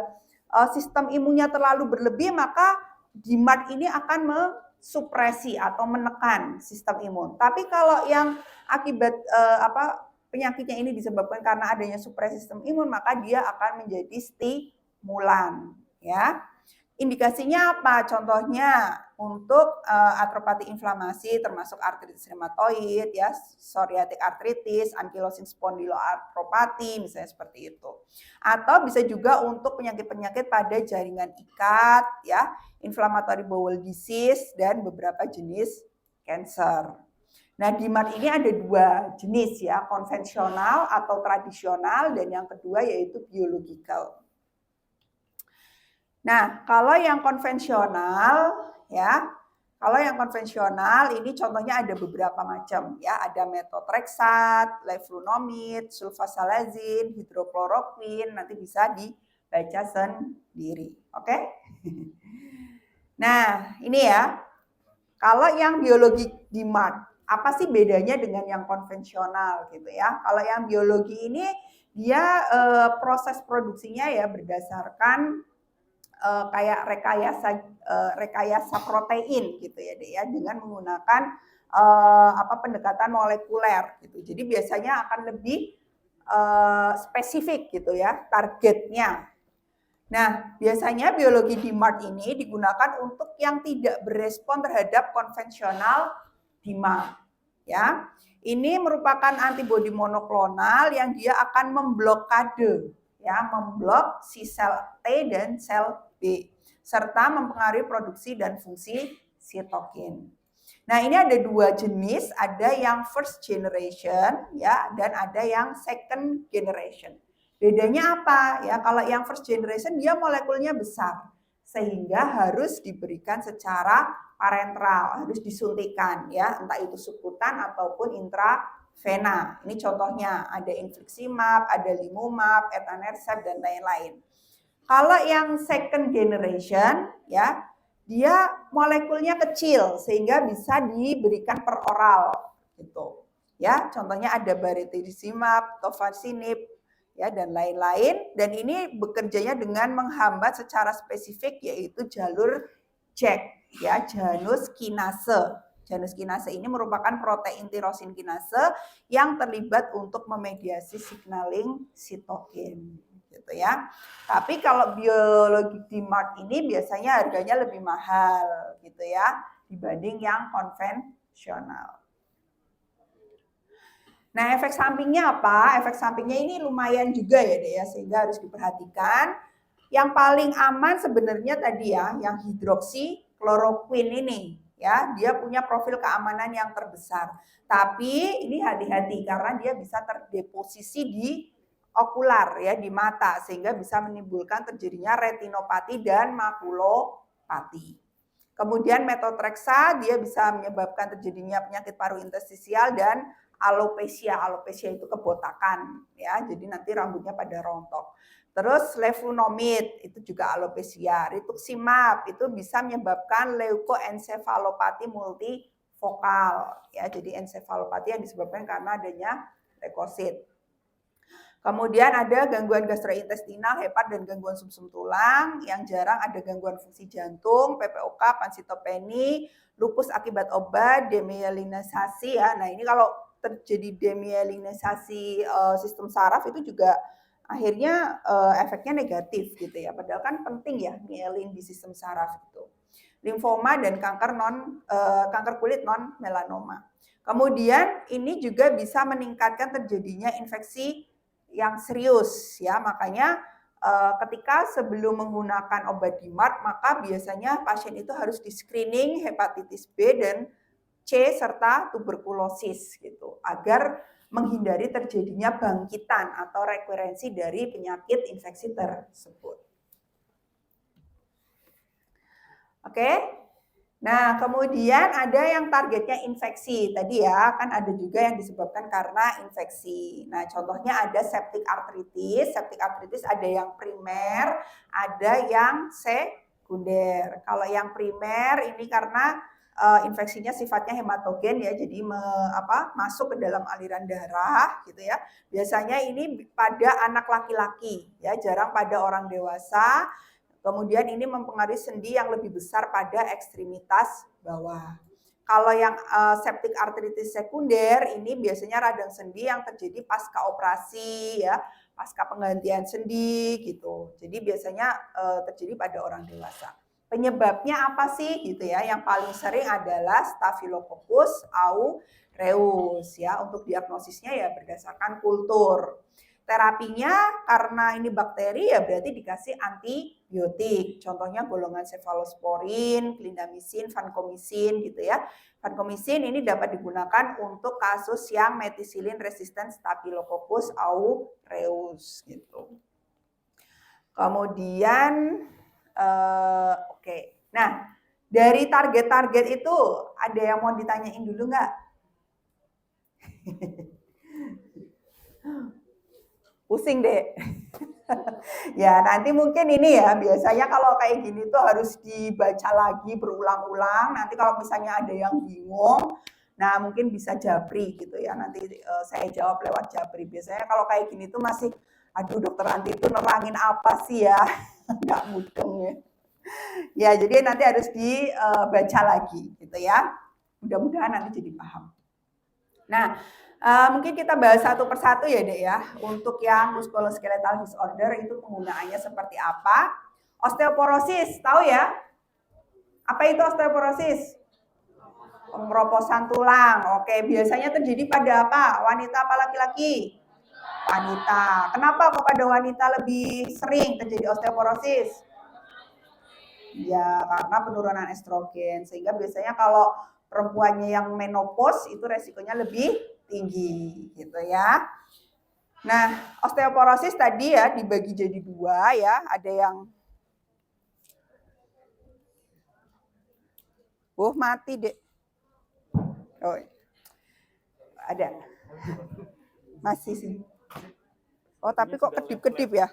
sistem imunnya terlalu berlebih, maka DMARD ini akan mensupresi atau menekan sistem imun. Tapi kalau yang akibat penyakitnya ini disebabkan karena adanya supresi sistem imun, maka dia akan menjadi stimulan, ya. Indikasinya apa? Contohnya untuk atropati inflamasi termasuk artritis reumatoid, ya, psoriatic arthritis, ankylosing spondyloarthropathy misalnya seperti itu. Atau bisa juga untuk penyakit-penyakit pada jaringan ikat, ya, inflammatory bowel disease dan beberapa jenis cancer. Nah, DMARD ini ada dua jenis, ya, konvensional atau tradisional, dan yang kedua yaitu biological. Nah, kalau yang konvensional, ya, ini contohnya ada beberapa macam, ya, ada methotrexate, leflunomid, sulfasalazin, hidrokloroquine, nanti bisa dibaca sendiri, oke? Nah, ini, ya, kalau yang biologi DMARD, apa sih bedanya dengan yang konvensional gitu, ya? Kalau yang biologi ini dia proses produksinya, ya, berdasarkan kayak rekayasa protein gitu, ya, dengan menggunakan pendekatan molekuler gitu. Jadi biasanya akan lebih spesifik gitu, ya, targetnya. Nah, biasanya biologi DMARD ini digunakan untuk yang tidak berespon terhadap konvensional DMARD, ya. Ini merupakan antibodi monoklonal yang dia akan memblokade, ya, memblok si sel T dan sel B, serta mempengaruhi produksi dan fungsi sitokin. Nah, ini ada dua jenis, ada yang first generation, ya, dan ada yang second generation. Bedanya apa? Ya, kalau yang first generation dia molekulnya besar, sehingga harus diberikan secara parenteral, harus disuntikan, ya, entah itu subkutan ataupun intravena. Ini contohnya ada infliximab, ada limumab, etanercept dan lain-lain. Kalau yang second generation, ya, dia molekulnya kecil sehingga bisa diberikan per oral gitu. Ya, contohnya ada baricitinib, tofacitinib, ya dan lain-lain. Dan ini bekerjanya dengan menghambat secara spesifik yaitu jalur JAK, ya, Janus kinase. Janus kinase ini merupakan protein tirosin kinase yang terlibat untuk memediasi signaling sitokin, gitu ya. Tapi kalau biologi DMARD ini biasanya harganya lebih mahal, gitu ya, dibanding yang konvensional. Nah, efek sampingnya apa? Efek sampingnya ini lumayan juga ya, deh ya, sehingga harus diperhatikan. Yang paling aman sebenarnya tadi ya, yang hidroksikloroquine ini, ya, dia punya profil keamanan yang terbesar. Tapi ini hati-hati karena dia bisa terdeposisi di okular ya, di mata, sehingga bisa menimbulkan terjadinya retinopati dan makulopati. Kemudian metotreksa dia bisa menyebabkan terjadinya penyakit paru interstisial dan alopecia. Alopecia itu kebotakan ya, jadi nanti rambutnya pada rontok. Terus levonomid itu juga alopecia. Rituximab itu bisa menyebabkan leukoencephalopati multivokal ya, jadi encefalopati yang disebabkan karena adanya leukosit. Kemudian ada gangguan gastrointestinal, hepat, dan gangguan sumsum tulang. Yang jarang ada gangguan fungsi jantung, PPOK, pansitopeni, lupus akibat obat, demyelinisasi ya. Nah ini kalau terjadi demyelinisasi sistem saraf itu juga akhirnya efeknya negatif gitu ya. Padahal kan penting ya myelin di sistem saraf itu. Limfoma dan kanker kulit non melanoma. Kemudian ini juga bisa meningkatkan terjadinya infeksi yang serius ya, makanya ketika sebelum menggunakan obat DMARD maka biasanya pasien itu harus di screening hepatitis B dan C serta tuberkulosis gitu agar menghindari terjadinya bangkitan atau rekurensi dari penyakit infeksi tersebut. Oke. Nah, kemudian ada yang targetnya infeksi. Tadi ya, kan ada juga yang disebabkan karena infeksi. Nah, contohnya ada septic arthritis. Septic arthritis ada yang primer, ada yang sekunder. Kalau yang primer ini karena infeksinya sifatnya hematogen ya, jadi masuk ke dalam aliran darah gitu ya. Biasanya ini pada anak laki-laki ya, jarang pada orang dewasa. Kemudian ini mempengaruhi sendi yang lebih besar pada ekstremitas bawah. Kalau yang septic arthritis sekunder ini biasanya radang sendi yang terjadi pasca operasi ya, pasca penggantian sendi gitu. Jadi biasanya terjadi pada orang dewasa. Penyebabnya apa sih gitu ya? Yang paling sering adalah Staphylococcus aureus ya. Untuk diagnosisnya ya berdasarkan kultur. Terapinya karena ini bakteri ya berarti dikasih antibiotik. Contohnya golongan cephalosporin, clindamycin, vancomycin gitu ya. Vancomycin ini dapat digunakan untuk kasus yang methicillin resistant Staphylococcus aureus gitu. Kemudian oke. Nah, dari target-target itu ada yang mau ditanyain dulu nggak? Pusing deh. Ya nanti mungkin ini ya biasanya kalau kayak gini tuh harus dibaca lagi berulang-ulang. Nanti kalau misalnya ada yang bingung, nah mungkin bisa japri gitu ya. Nanti saya jawab lewat japri. Biasanya kalau kayak gini tuh masih, aduh dokter Anti itu nerangin apa sih ya? Nggak mudeng ya. Ya jadi nanti harus dibaca lagi gitu ya. Mudah-mudahan nanti jadi paham. Nah, mungkin kita bahas satu persatu ya Dek ya. Untuk yang musculoskeletal disorder itu penggunaannya seperti apa. Osteoporosis, tahu ya? Apa itu osteoporosis? Pengeroposan tulang. Oke, biasanya terjadi pada apa? Wanita apa laki-laki? Wanita. Kenapa kok pada wanita lebih sering terjadi osteoporosis? Ya, karena penurunan estrogen. Sehingga biasanya kalau perempuannya yang menopause itu resikonya lebih tinggi gitu ya. Nah, osteoporosis tadi ya dibagi jadi dua ya, ada yang mati deh. Oh. Ada. Masih sih. Oh, tapi kok kedip-kedip ya?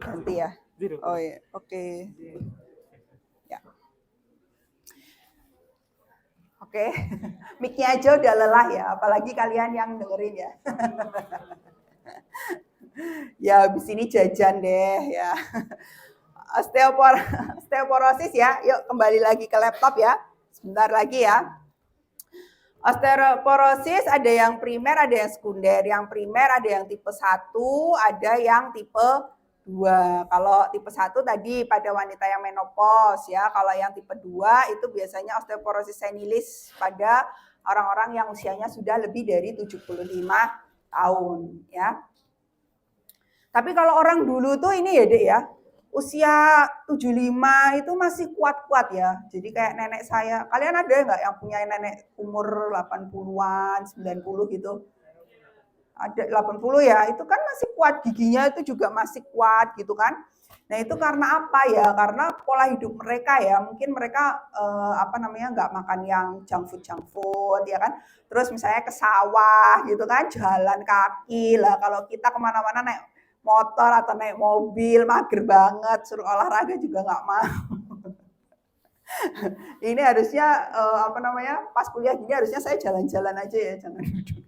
Ganti ya. Oh iya, oke. Ya. Oke, mic-nya aja udah lelah ya, apalagi kalian yang dengerin ya. Ya habis ini jajan deh ya. Osteoporosis ya, yuk kembali lagi ke laptop ya. Sebentar lagi ya. Osteoporosis ada yang primer, ada yang sekunder. Yang primer ada yang tipe 1, ada yang tipe 2. Kalau tipe 1 tadi pada wanita yang menopause ya. Kalau yang tipe 2 itu biasanya osteoporosis senilis pada orang-orang yang usianya sudah lebih dari 75 tahun ya. Tapi kalau orang dulu tuh ini ya Dek ya, usia 75 itu masih kuat-kuat ya. Jadi kayak nenek saya. Kalian ada nggak yang punya nenek umur 80-an, 90 gitu? Ada 80 ya, itu kan masih kuat, giginya itu juga masih kuat gitu kan. Nah itu karena apa ya? Karena pola hidup mereka ya, mungkin mereka nggak makan yang junk food ya kan. Terus misalnya ke sawah gitu kan, jalan kaki lah. Kalau kita kemana-mana naik motor atau naik mobil, mager banget, suruh olahraga juga nggak mau. Ini harusnya pas kuliah gini harusnya saya jalan-jalan aja ya, jangan duduk.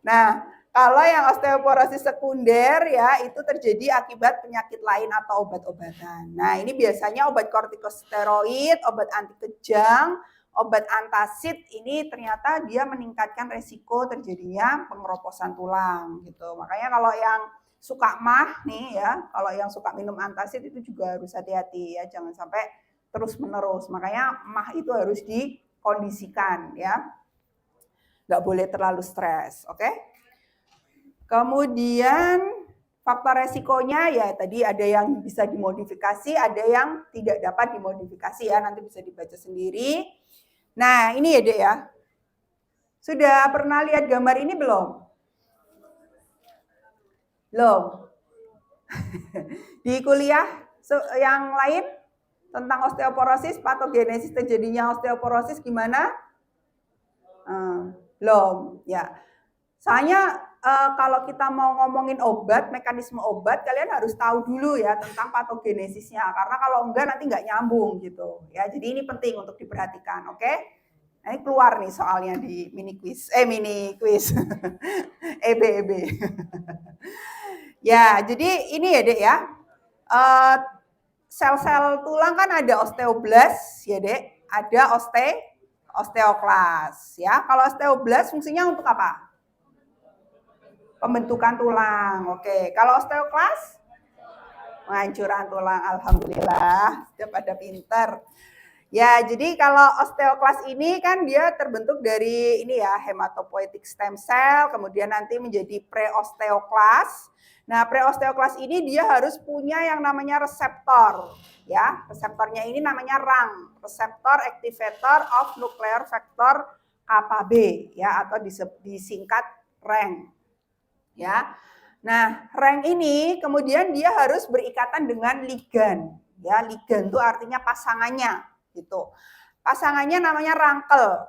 Nah, kalau yang osteoporosis sekunder ya itu terjadi akibat penyakit lain atau obat-obatan. Nah, ini biasanya obat kortikosteroid, obat anti kejang, obat antasid ini ternyata dia meningkatkan resiko terjadinya pengeroposan tulang gitu. Makanya kalau yang suka mah nih ya, kalau yang suka minum antasid itu juga harus hati-hati ya, jangan sampai terus-menerus. Makanya mah itu harus dikondisikan ya. Nggak boleh terlalu stres, oke? Kemudian faktor resikonya ya tadi ada yang bisa dimodifikasi, ada yang tidak dapat dimodifikasi ya, nanti bisa dibaca sendiri. Nah ini ya Dek ya, sudah pernah lihat gambar ini belum? Belum? Di kuliah yang lain tentang osteoporosis, patogenesis terjadinya osteoporosis gimana? Belum, ya. Soalnya kalau kita mau ngomongin obat, mekanisme obat, kalian harus tahu dulu ya tentang patogenesisnya. Karena kalau enggak nanti nggak nyambung gitu. Ya, jadi ini penting untuk diperhatikan, oke? Nah, ini keluar nih soalnya di mini quiz, EB. Ya, jadi ini ya Dek ya. Sel-sel tulang kan ada osteoblast ya Dek, ada osteoklas ya. Kalau osteoblast fungsinya untuk apa? Pembentukan tulang. Oke, kalau osteoklas penghancuran tulang. Alhamdulillah, sudah pada pinter. Ya, jadi kalau osteoklas ini kan dia terbentuk dari ini ya, hematopoietic stem cell, kemudian nanti menjadi preosteoklas. Nah, preosteoklas ini dia harus punya yang namanya reseptor, ya. Reseptornya ini namanya RANG, Receptor Activator of Nuclear Factor kappa B, ya, atau disingkat RANG, ya. Nah, RANG ini kemudian dia harus berikatan dengan ligan, ya. Ligan itu artinya pasangannya, gitu. Pasangannya namanya rangkel,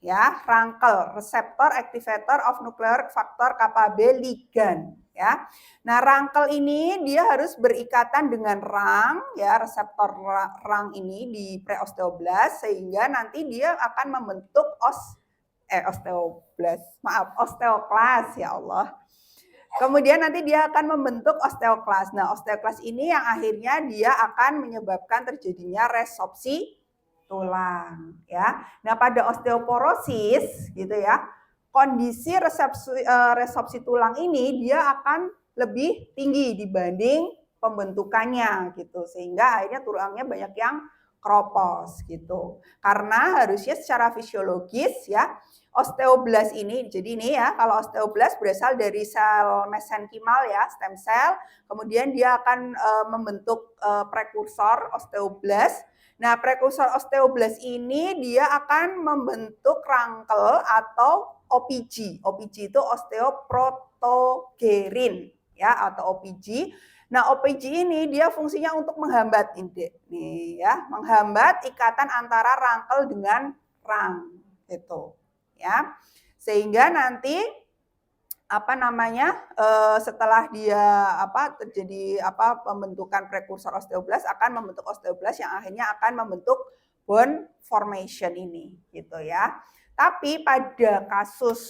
ya, rangkel, Receptor Activator of Nuclear Factor kappa B ligan. Ya. Nah, rangkel ini dia harus berikatan dengan rang, ya, reseptor rang ini di preosteoblast sehingga nanti dia akan membentuk osteoklas ya Allah. Kemudian nanti dia akan membentuk osteoklas. Nah, osteoklas ini yang akhirnya dia akan menyebabkan terjadinya resorpsi tulang, ya. Nah, pada osteoporosis gitu ya, kondisi resorpsi tulang ini dia akan lebih tinggi dibanding pembentukannya gitu, sehingga akhirnya tulangnya banyak yang keropos gitu. Karena harusnya secara fisiologis ya, osteoblast ini, jadi ini ya, kalau osteoblast berasal dari sel mesenkimal ya, stem cell, kemudian dia akan membentuk prekursor osteoblast. Nah, prekursor osteoblast ini dia akan membentuk rangkel atau OPG. OPG itu osteoprotogerin ya, atau OPG. Nah, OPG ini dia fungsinya untuk menghambat ini nih ya, menghambat ikatan antara rangkel dengan rang gitu. Ya. Sehingga nanti setelah dia terjadi pembentukan prekursor osteoblast akan membentuk osteoblast yang akhirnya akan membentuk bone formation ini gitu ya. Tapi pada kasus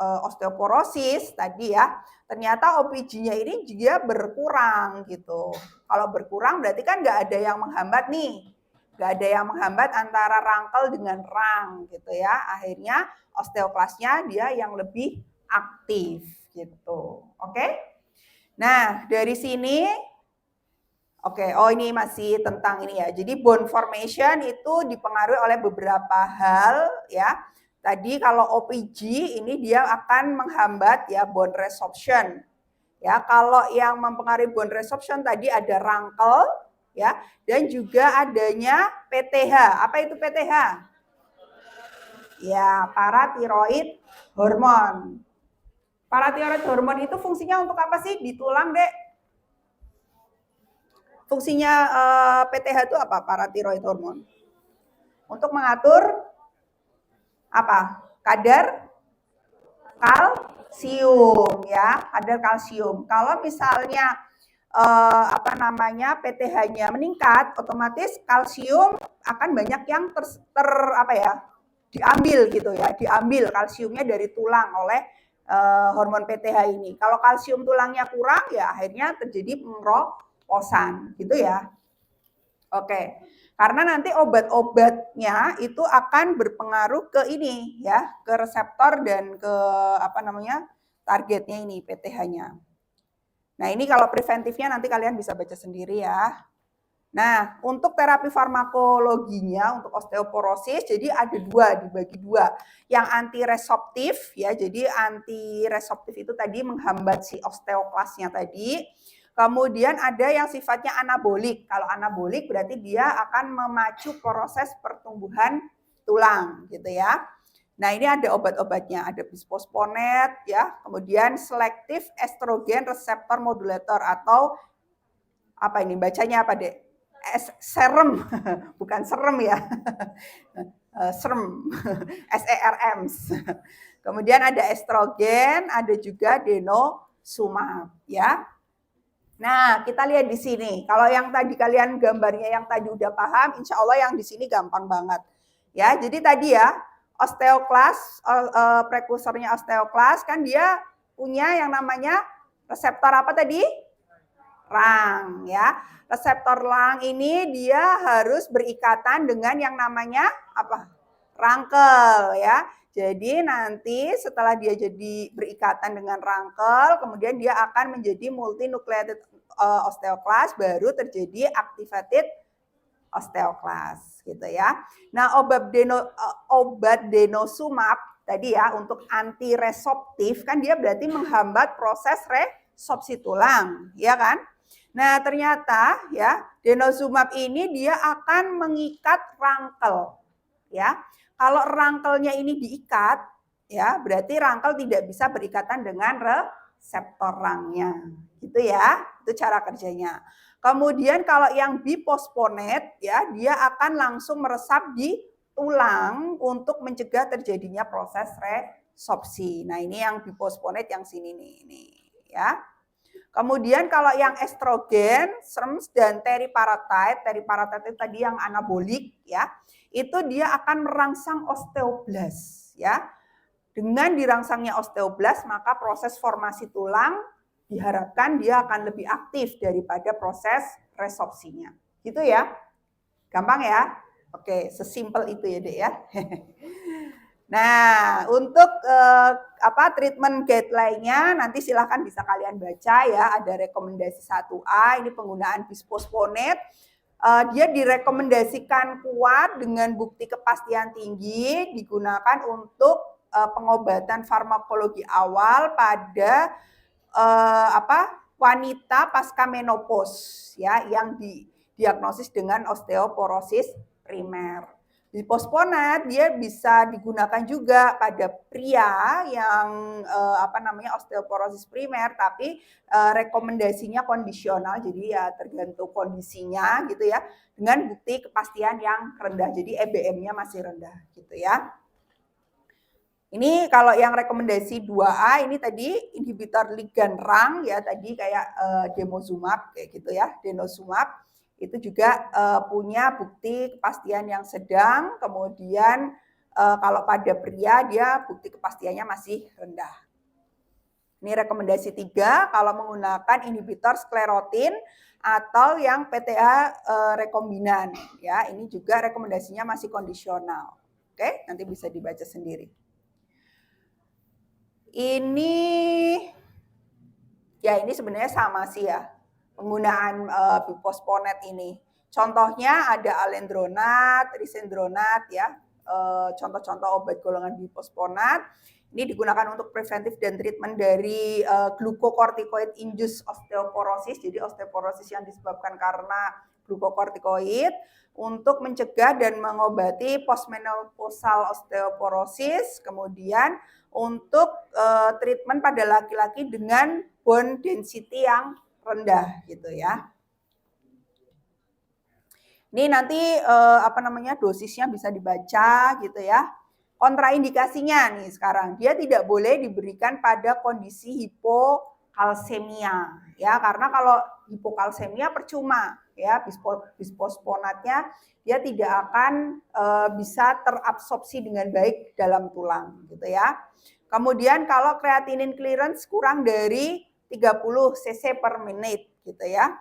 osteoporosis tadi ya, ternyata OPG-nya ini juga berkurang gitu. Kalau berkurang berarti kan nggak ada yang menghambat nih. Nggak ada yang menghambat antara rangkel dengan rang gitu ya. Akhirnya osteoklasnya dia yang lebih aktif gitu. Oke? Nah, dari sini ini masih tentang ini ya. Jadi bone formation itu dipengaruhi oleh beberapa hal ya. Tadi kalau OPG ini dia akan menghambat ya bone resorption. Ya, kalau yang mempengaruhi bone resorption tadi ada rangkel ya dan juga adanya PTH. Apa itu PTH? Ya, paratiroid hormon. Paratiroid hormon itu fungsinya untuk apa sih di tulang, Dek? Fungsinya PTH itu apa? Paratiroid hormon. Untuk mengatur apa? Kadar kalsium ya, kadar kalsium. Kalau misalnya PTH-nya meningkat, otomatis kalsium akan banyak yang diambil gitu ya, diambil kalsiumnya dari tulang oleh hormon PTH ini. Kalau kalsium tulangnya kurang ya akhirnya terjadi pengeroposan gitu ya. Oke. Karena nanti obat-obatnya itu akan berpengaruh ke ini ya, ke reseptor dan ke targetnya ini PTH-nya. Nah, ini kalau preventifnya nanti kalian bisa baca sendiri ya. Nah, untuk terapi farmakologinya untuk osteoporosis, jadi ada dibagi dua. Yang anti-resorptif ya, jadi anti-resorptif itu tadi menghambat si osteoklasnya tadi. Kemudian ada yang sifatnya anabolik. Kalau anabolik berarti dia akan memacu proses pertumbuhan tulang gitu ya. Nah, ini ada obat-obatnya, ada bisfosfonat ya, kemudian selektif estrogen reseptor modulator atau apa ini bacanya apa, Dek? Serem, bukan serem ya. Serem, SERM. Kemudian ada estrogen, ada juga denosumab ya. Nah, kita lihat di sini. Kalau yang tadi kalian gambarnya yang tadi udah paham, insya Allah yang di sini gampang banget. Ya, jadi tadi ya, osteoklas, prekursornya osteoklas kan dia punya yang namanya reseptor apa tadi? Rang ya. Reseptor rang ini dia harus berikatan dengan yang namanya apa? Rangkel ya. Jadi nanti setelah dia jadi berikatan dengan rangkel, kemudian dia akan menjadi multinucleated osteoklas, baru terjadi activated osteoklas gitu ya. Nah, obat denosumab tadi ya untuk anti resorptif kan dia berarti menghambat proses resorpsi tulang, ya kan? Nah, ternyata ya denosumab ini dia akan mengikat rangkel ya. Kalau rangkelnya ini diikat, ya berarti rangkel tidak bisa berikatan dengan reseptor rangnya, gitu ya. Itu cara kerjanya. Kemudian kalau yang biposponat, ya dia akan langsung meresap di tulang untuk mencegah terjadinya proses resorpsi. Nah ini yang biposponat yang sini nih, ya. Kemudian kalau yang estrogen, SERMs dan teriparatide itu tadi yang anabolik ya, itu dia akan merangsang osteoblas ya. Dengan dirangsangnya osteoblas maka proses formasi tulang diharapkan dia akan lebih aktif daripada proses resorpsinya. Gitu ya. Gampang ya? Oke, sesimpel itu ya, Dek ya. Nah, untuk treatment guideline-nya nanti silahkan bisa kalian baca ya, ada rekomendasi 1A, ini penggunaan bisfosfonat. Dia direkomendasikan kuat dengan bukti kepastian tinggi, digunakan untuk pengobatan farmakologi awal pada wanita pasca menopause ya, yang didiagnosis dengan osteoporosis primer. Bisfosfonat dia bisa digunakan juga pada pria yang osteoporosis primer, tapi rekomendasinya kondisional, jadi ya tergantung kondisinya gitu ya, dengan bukti kepastian yang rendah, jadi EBM-nya masih rendah gitu ya. Ini kalau yang rekomendasi 2A ini tadi inhibitor ligan rang ya, tadi kayak denosumab kayak gitu ya, denosumab itu juga punya bukti kepastian yang sedang, kemudian kalau pada pria dia bukti kepastiannya masih rendah. Ini rekomendasi 3 kalau menggunakan inhibitor sklerotin atau yang PTH rekombinan ya. Ini juga rekomendasinya masih kondisional. Oke, nanti bisa dibaca sendiri. Ini sebenarnya sama sih ya penggunaan biposponat ini. Contohnya ada alendronat, risendronat ya. Contoh-contoh obat golongan biposponat. Ini digunakan untuk preventif dan treatment dari glucocorticoid induced osteoporosis. Jadi osteoporosis yang disebabkan karena glucocorticoid untuk mencegah dan mengobati postmenopausal osteoporosis. Kemudian untuk treatment pada laki-laki dengan bone density yang rendah gitu ya. Ini nanti dosisnya bisa dibaca gitu ya. Kontraindikasinya nih sekarang, dia tidak boleh diberikan pada kondisi hipokalsemia ya, karena kalau hipokalsemia percuma ya, bisfosfonatnya dia tidak akan bisa terabsorpsi dengan baik dalam tulang gitu ya. Kemudian kalau creatinine clearance kurang dari 30 cc per menit gitu ya.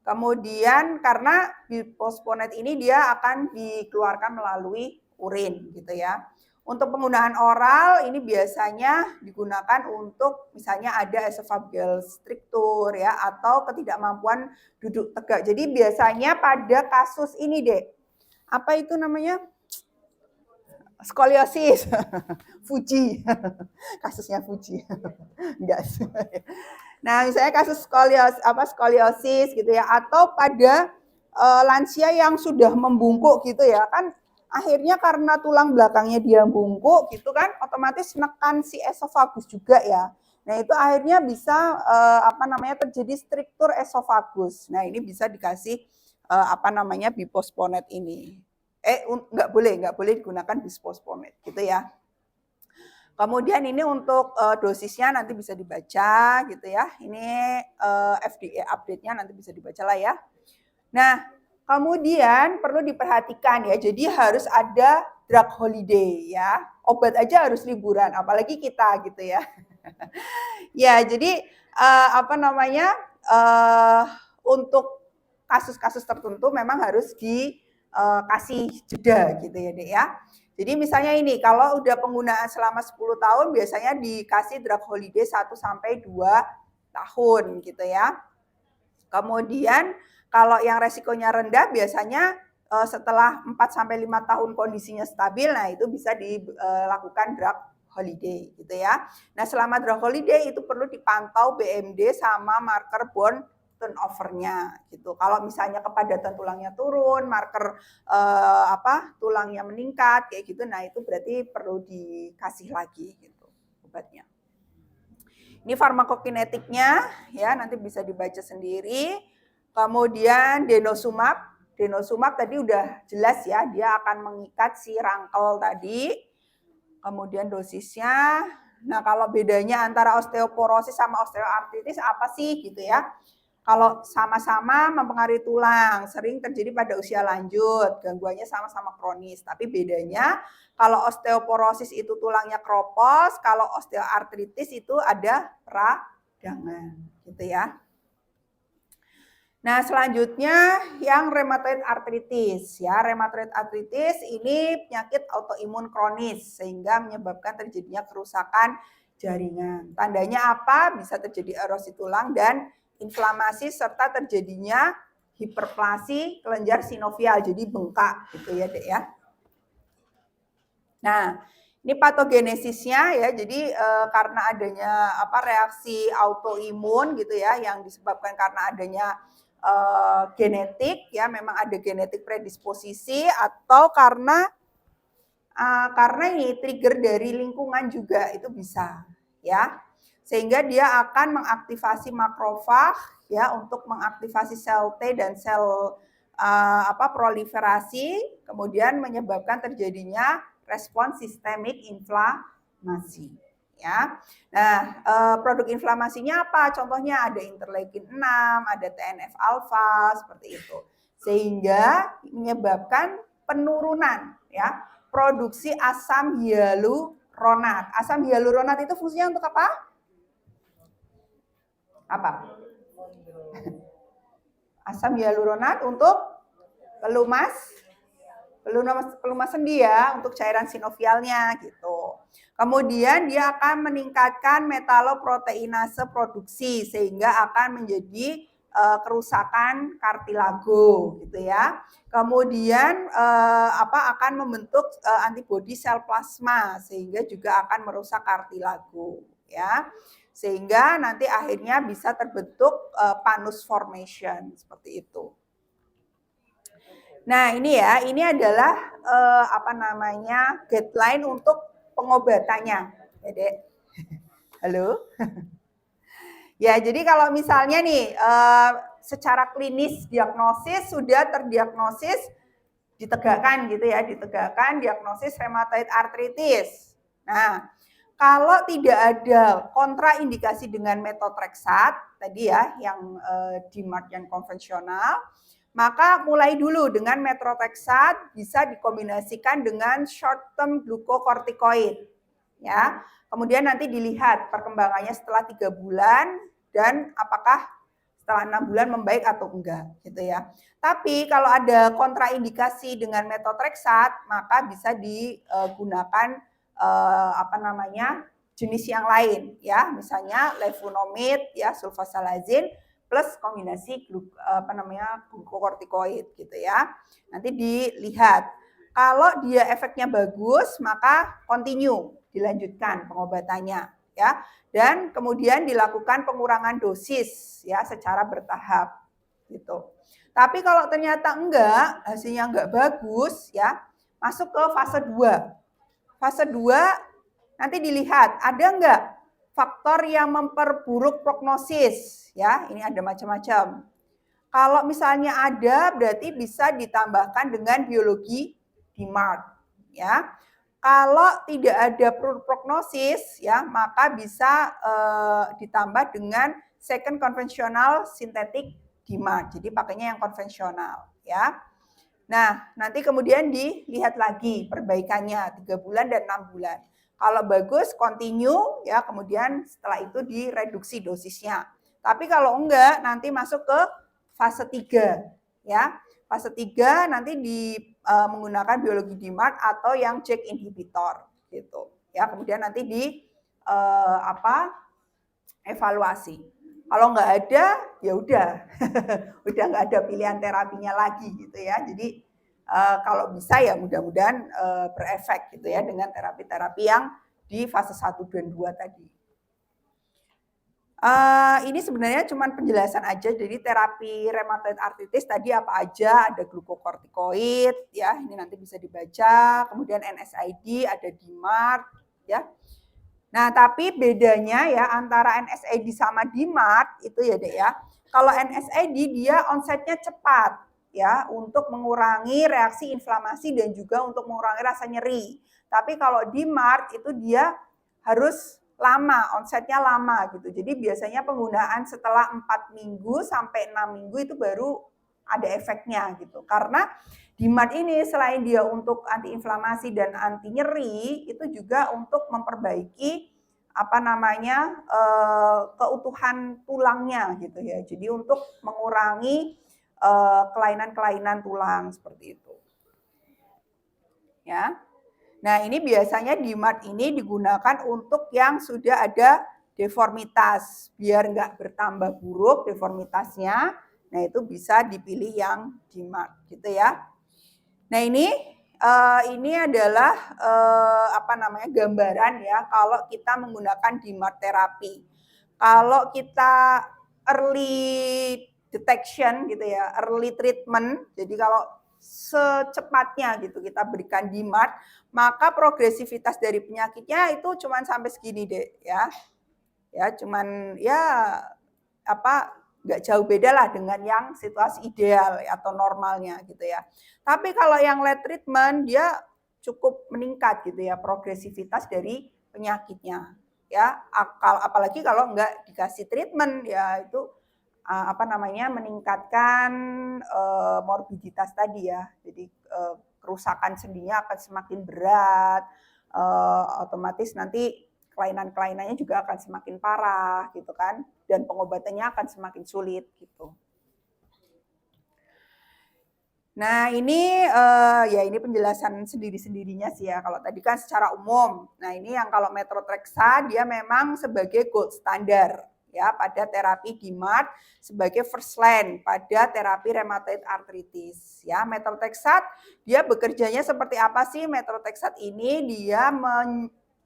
Kemudian karena bisfosfonat ini dia akan dikeluarkan melalui urin gitu ya. Untuk penggunaan oral ini biasanya digunakan untuk misalnya ada esophageal stricture ya atau ketidakmampuan duduk tegak. Jadi biasanya pada kasus ini deh, apa itu namanya? Skoliosis. Fuji. Kasusnya Fuji. Enggak. Nah, misalnya kasus skoliosis gitu ya, atau pada lansia yang sudah membungkuk gitu ya, kan akhirnya karena tulang belakangnya dia bungkuk gitu kan, otomatis nekan si esofagus juga ya. Nah, itu akhirnya bisa terjadi struktur esofagus. Nah, ini bisa dikasih biposponat ini. Nggak boleh digunakan biposponat gitu ya. Kemudian ini untuk dosisnya nanti bisa dibaca gitu ya. Ini FDA update-nya nanti bisa dibaca lah ya. Nah, kemudian perlu diperhatikan ya. Jadi harus ada drug holiday ya. Obat aja harus liburan, apalagi kita gitu ya. Ya, jadi untuk kasus-kasus tertentu memang harus dikasih jeda gitu ya, Dek ya. Jadi misalnya ini, kalau udah penggunaan selama 10 tahun biasanya dikasih drug holiday 1 sampai 2 tahun gitu ya. Kemudian kalau yang resikonya rendah biasanya setelah 4 sampai 5 tahun kondisinya stabil, nah itu bisa dilakukan drug holiday gitu ya. Nah, selama drug holiday itu perlu dipantau BMD sama marker bone turnover-nya gitu. Kalau misalnya kepadatan tulangnya turun, marker tulangnya meningkat kayak gitu, nah itu berarti perlu dikasih lagi gitu obatnya. Ini farmakokinetiknya ya, nanti bisa dibaca sendiri. Kemudian denosumab tadi udah jelas ya, dia akan mengikat si rangkel tadi. Kemudian dosisnya. Nah, kalau bedanya antara osteoporosis sama osteoartritis apa sih gitu ya? Kalau sama-sama mempengaruhi tulang, sering terjadi pada usia lanjut, gangguannya sama-sama kronis. Tapi bedanya kalau osteoporosis itu tulangnya kropos, kalau osteoartritis itu ada peradangan, gitu ya. Nah, selanjutnya yang rheumatoid arthritis ya. Rheumatoid arthritis ini penyakit autoimun kronis sehingga menyebabkan terjadinya kerusakan jaringan. Tandanya apa? Bisa terjadi erosi tulang dan inflamasi serta terjadinya hiperplasi kelenjar sinovial, jadi bengkak gitu ya, Dek ya. Nah, ini patogenesisnya ya, jadi karena adanya reaksi autoimun gitu ya, yang disebabkan karena adanya genetik ya, memang ada genetik predisposisi atau karena ini trigger dari lingkungan juga itu bisa ya, sehingga dia akan mengaktifasi makrofag ya untuk mengaktifasi sel T dan sel proliferasi, kemudian menyebabkan terjadinya respons sistemik inflamasi ya. Nah, produk inflamasinya apa? Contohnya ada interleukin 6, ada TNF alfa seperti itu. sehingga menyebabkan penurunan ya produksi asam hyaluronat. Asam hyaluronat itu fungsinya untuk apa? Apa? Asam hyaluronat untuk pelumas sendi ya, untuk cairan sinovialnya gitu. Kemudian dia akan meningkatkan metaloproteinase produksi sehingga akan menjadi kerusakan kartilago gitu ya. Kemudian akan membentuk antibodi sel plasma sehingga juga akan merusak kartilago ya. Sehingga nanti akhirnya bisa terbentuk panus formation seperti itu. Nah, ini adalah guideline untuk pengobatannya. Dedek. Halo. Ya, jadi kalau misalnya nih secara klinis diagnosis sudah terdiagnosis ditegakkan gitu ya, ditegakkan diagnosis rheumatoid arthritis. Nah, kalau tidak ada kontraindikasi dengan methotrexate tadi ya, yang DMARD yang konvensional, maka mulai dulu dengan methotrexate bisa dikombinasikan dengan short term glucocorticoid ya. Kemudian nanti dilihat perkembangannya setelah 3 bulan dan apakah setelah 6 bulan membaik atau enggak gitu ya. Tapi kalau ada kontraindikasi dengan methotrexate maka bisa digunakan jenis yang lain ya, misalnya levonomid ya, sulfasalazin plus kombinasi glucocorticoid gitu ya. Nanti dilihat kalau dia efeknya bagus maka continue, dilanjutkan pengobatannya ya, dan kemudian dilakukan pengurangan dosis ya secara bertahap gitu. Tapi kalau ternyata enggak, hasilnya enggak bagus ya, masuk ke fase 2. Fase 2 nanti dilihat ada enggak faktor yang memperburuk prognosis ya, ini ada macam-macam. Kalau misalnya ada berarti bisa ditambahkan dengan biologi DMARD ya. Kalau tidak ada prognosis ya, maka bisa ditambah dengan second conventional synthetic DMARD. Jadi pakainya yang konvensional ya. Nah, nanti kemudian dilihat lagi perbaikannya 3 bulan dan 6 bulan. Kalau bagus, continue ya, kemudian setelah itu direduksi dosisnya. Tapi kalau enggak, nanti masuk ke fase 3 ya. Fase 3 nanti menggunakan biologi DMARD atau yang JAK inhibitor gitu. Ya, kemudian nanti evaluasi. Kalau nggak ada, ya udah, udah nggak ada pilihan terapinya lagi gitu ya. Jadi kalau bisa ya mudah-mudahan berefek gitu ya dengan terapi-terapi yang di fase 1 dan 2 tadi. Ini sebenarnya cuma penjelasan aja. Jadi terapi rheumatoid arthritis tadi apa aja, ada glucocorticoid ya, ini nanti bisa dibaca. Kemudian NSAID, ada DMARD ya. Nah, tapi bedanya ya antara NSAID sama DMARD itu ya Dek ya. Kalau NSAID dia onsetnya cepat ya untuk mengurangi reaksi inflamasi dan juga untuk mengurangi rasa nyeri. Tapi kalau DMARD itu dia harus lama, onsetnya lama gitu. Jadi biasanya penggunaan setelah 4 minggu sampai 6 minggu itu baru ada efeknya gitu. Karena DMARD ini selain dia untuk antiinflamasi dan anti nyeri, itu juga untuk memperbaiki keutuhan tulangnya gitu ya. Jadi untuk mengurangi kelainan-kelainan tulang seperti itu. Ya. Nah, ini biasanya DMARD ini digunakan untuk yang sudah ada deformitas, biar nggak bertambah buruk deformitasnya. Nah, itu bisa dipilih yang DMARD gitu ya. Nah, ini adalah gambaran ya kalau kita menggunakan DMARD terapi. Kalau kita early detection gitu ya, early treatment, jadi kalau secepatnya gitu kita berikan DMARD, maka progresivitas dari penyakitnya itu cuman sampai segini deh ya. Ya, cuman ya nggak jauh beda lah dengan yang situasi ideal atau normalnya gitu ya. Tapi kalau yang late treatment dia cukup meningkat gitu ya progresivitas dari penyakitnya ya. Apalagi kalau nggak dikasih treatment ya itu meningkatkan morbiditas tadi ya. Jadi kerusakan sendinya akan semakin berat, otomatis nanti kelainan-kelainannya juga akan semakin parah gitu kan, dan pengobatannya akan semakin sulit gitu. Nah ini ini penjelasan sendiri-sendirinya sih ya, kalau tadi kan secara umum. Nah ini yang kalau methotrexate dia memang sebagai gold standard ya pada terapi DMARD sebagai first line pada terapi rheumatoid arthritis ya. Methotrexate dia bekerjanya seperti apa sih? Methotrexate ini dia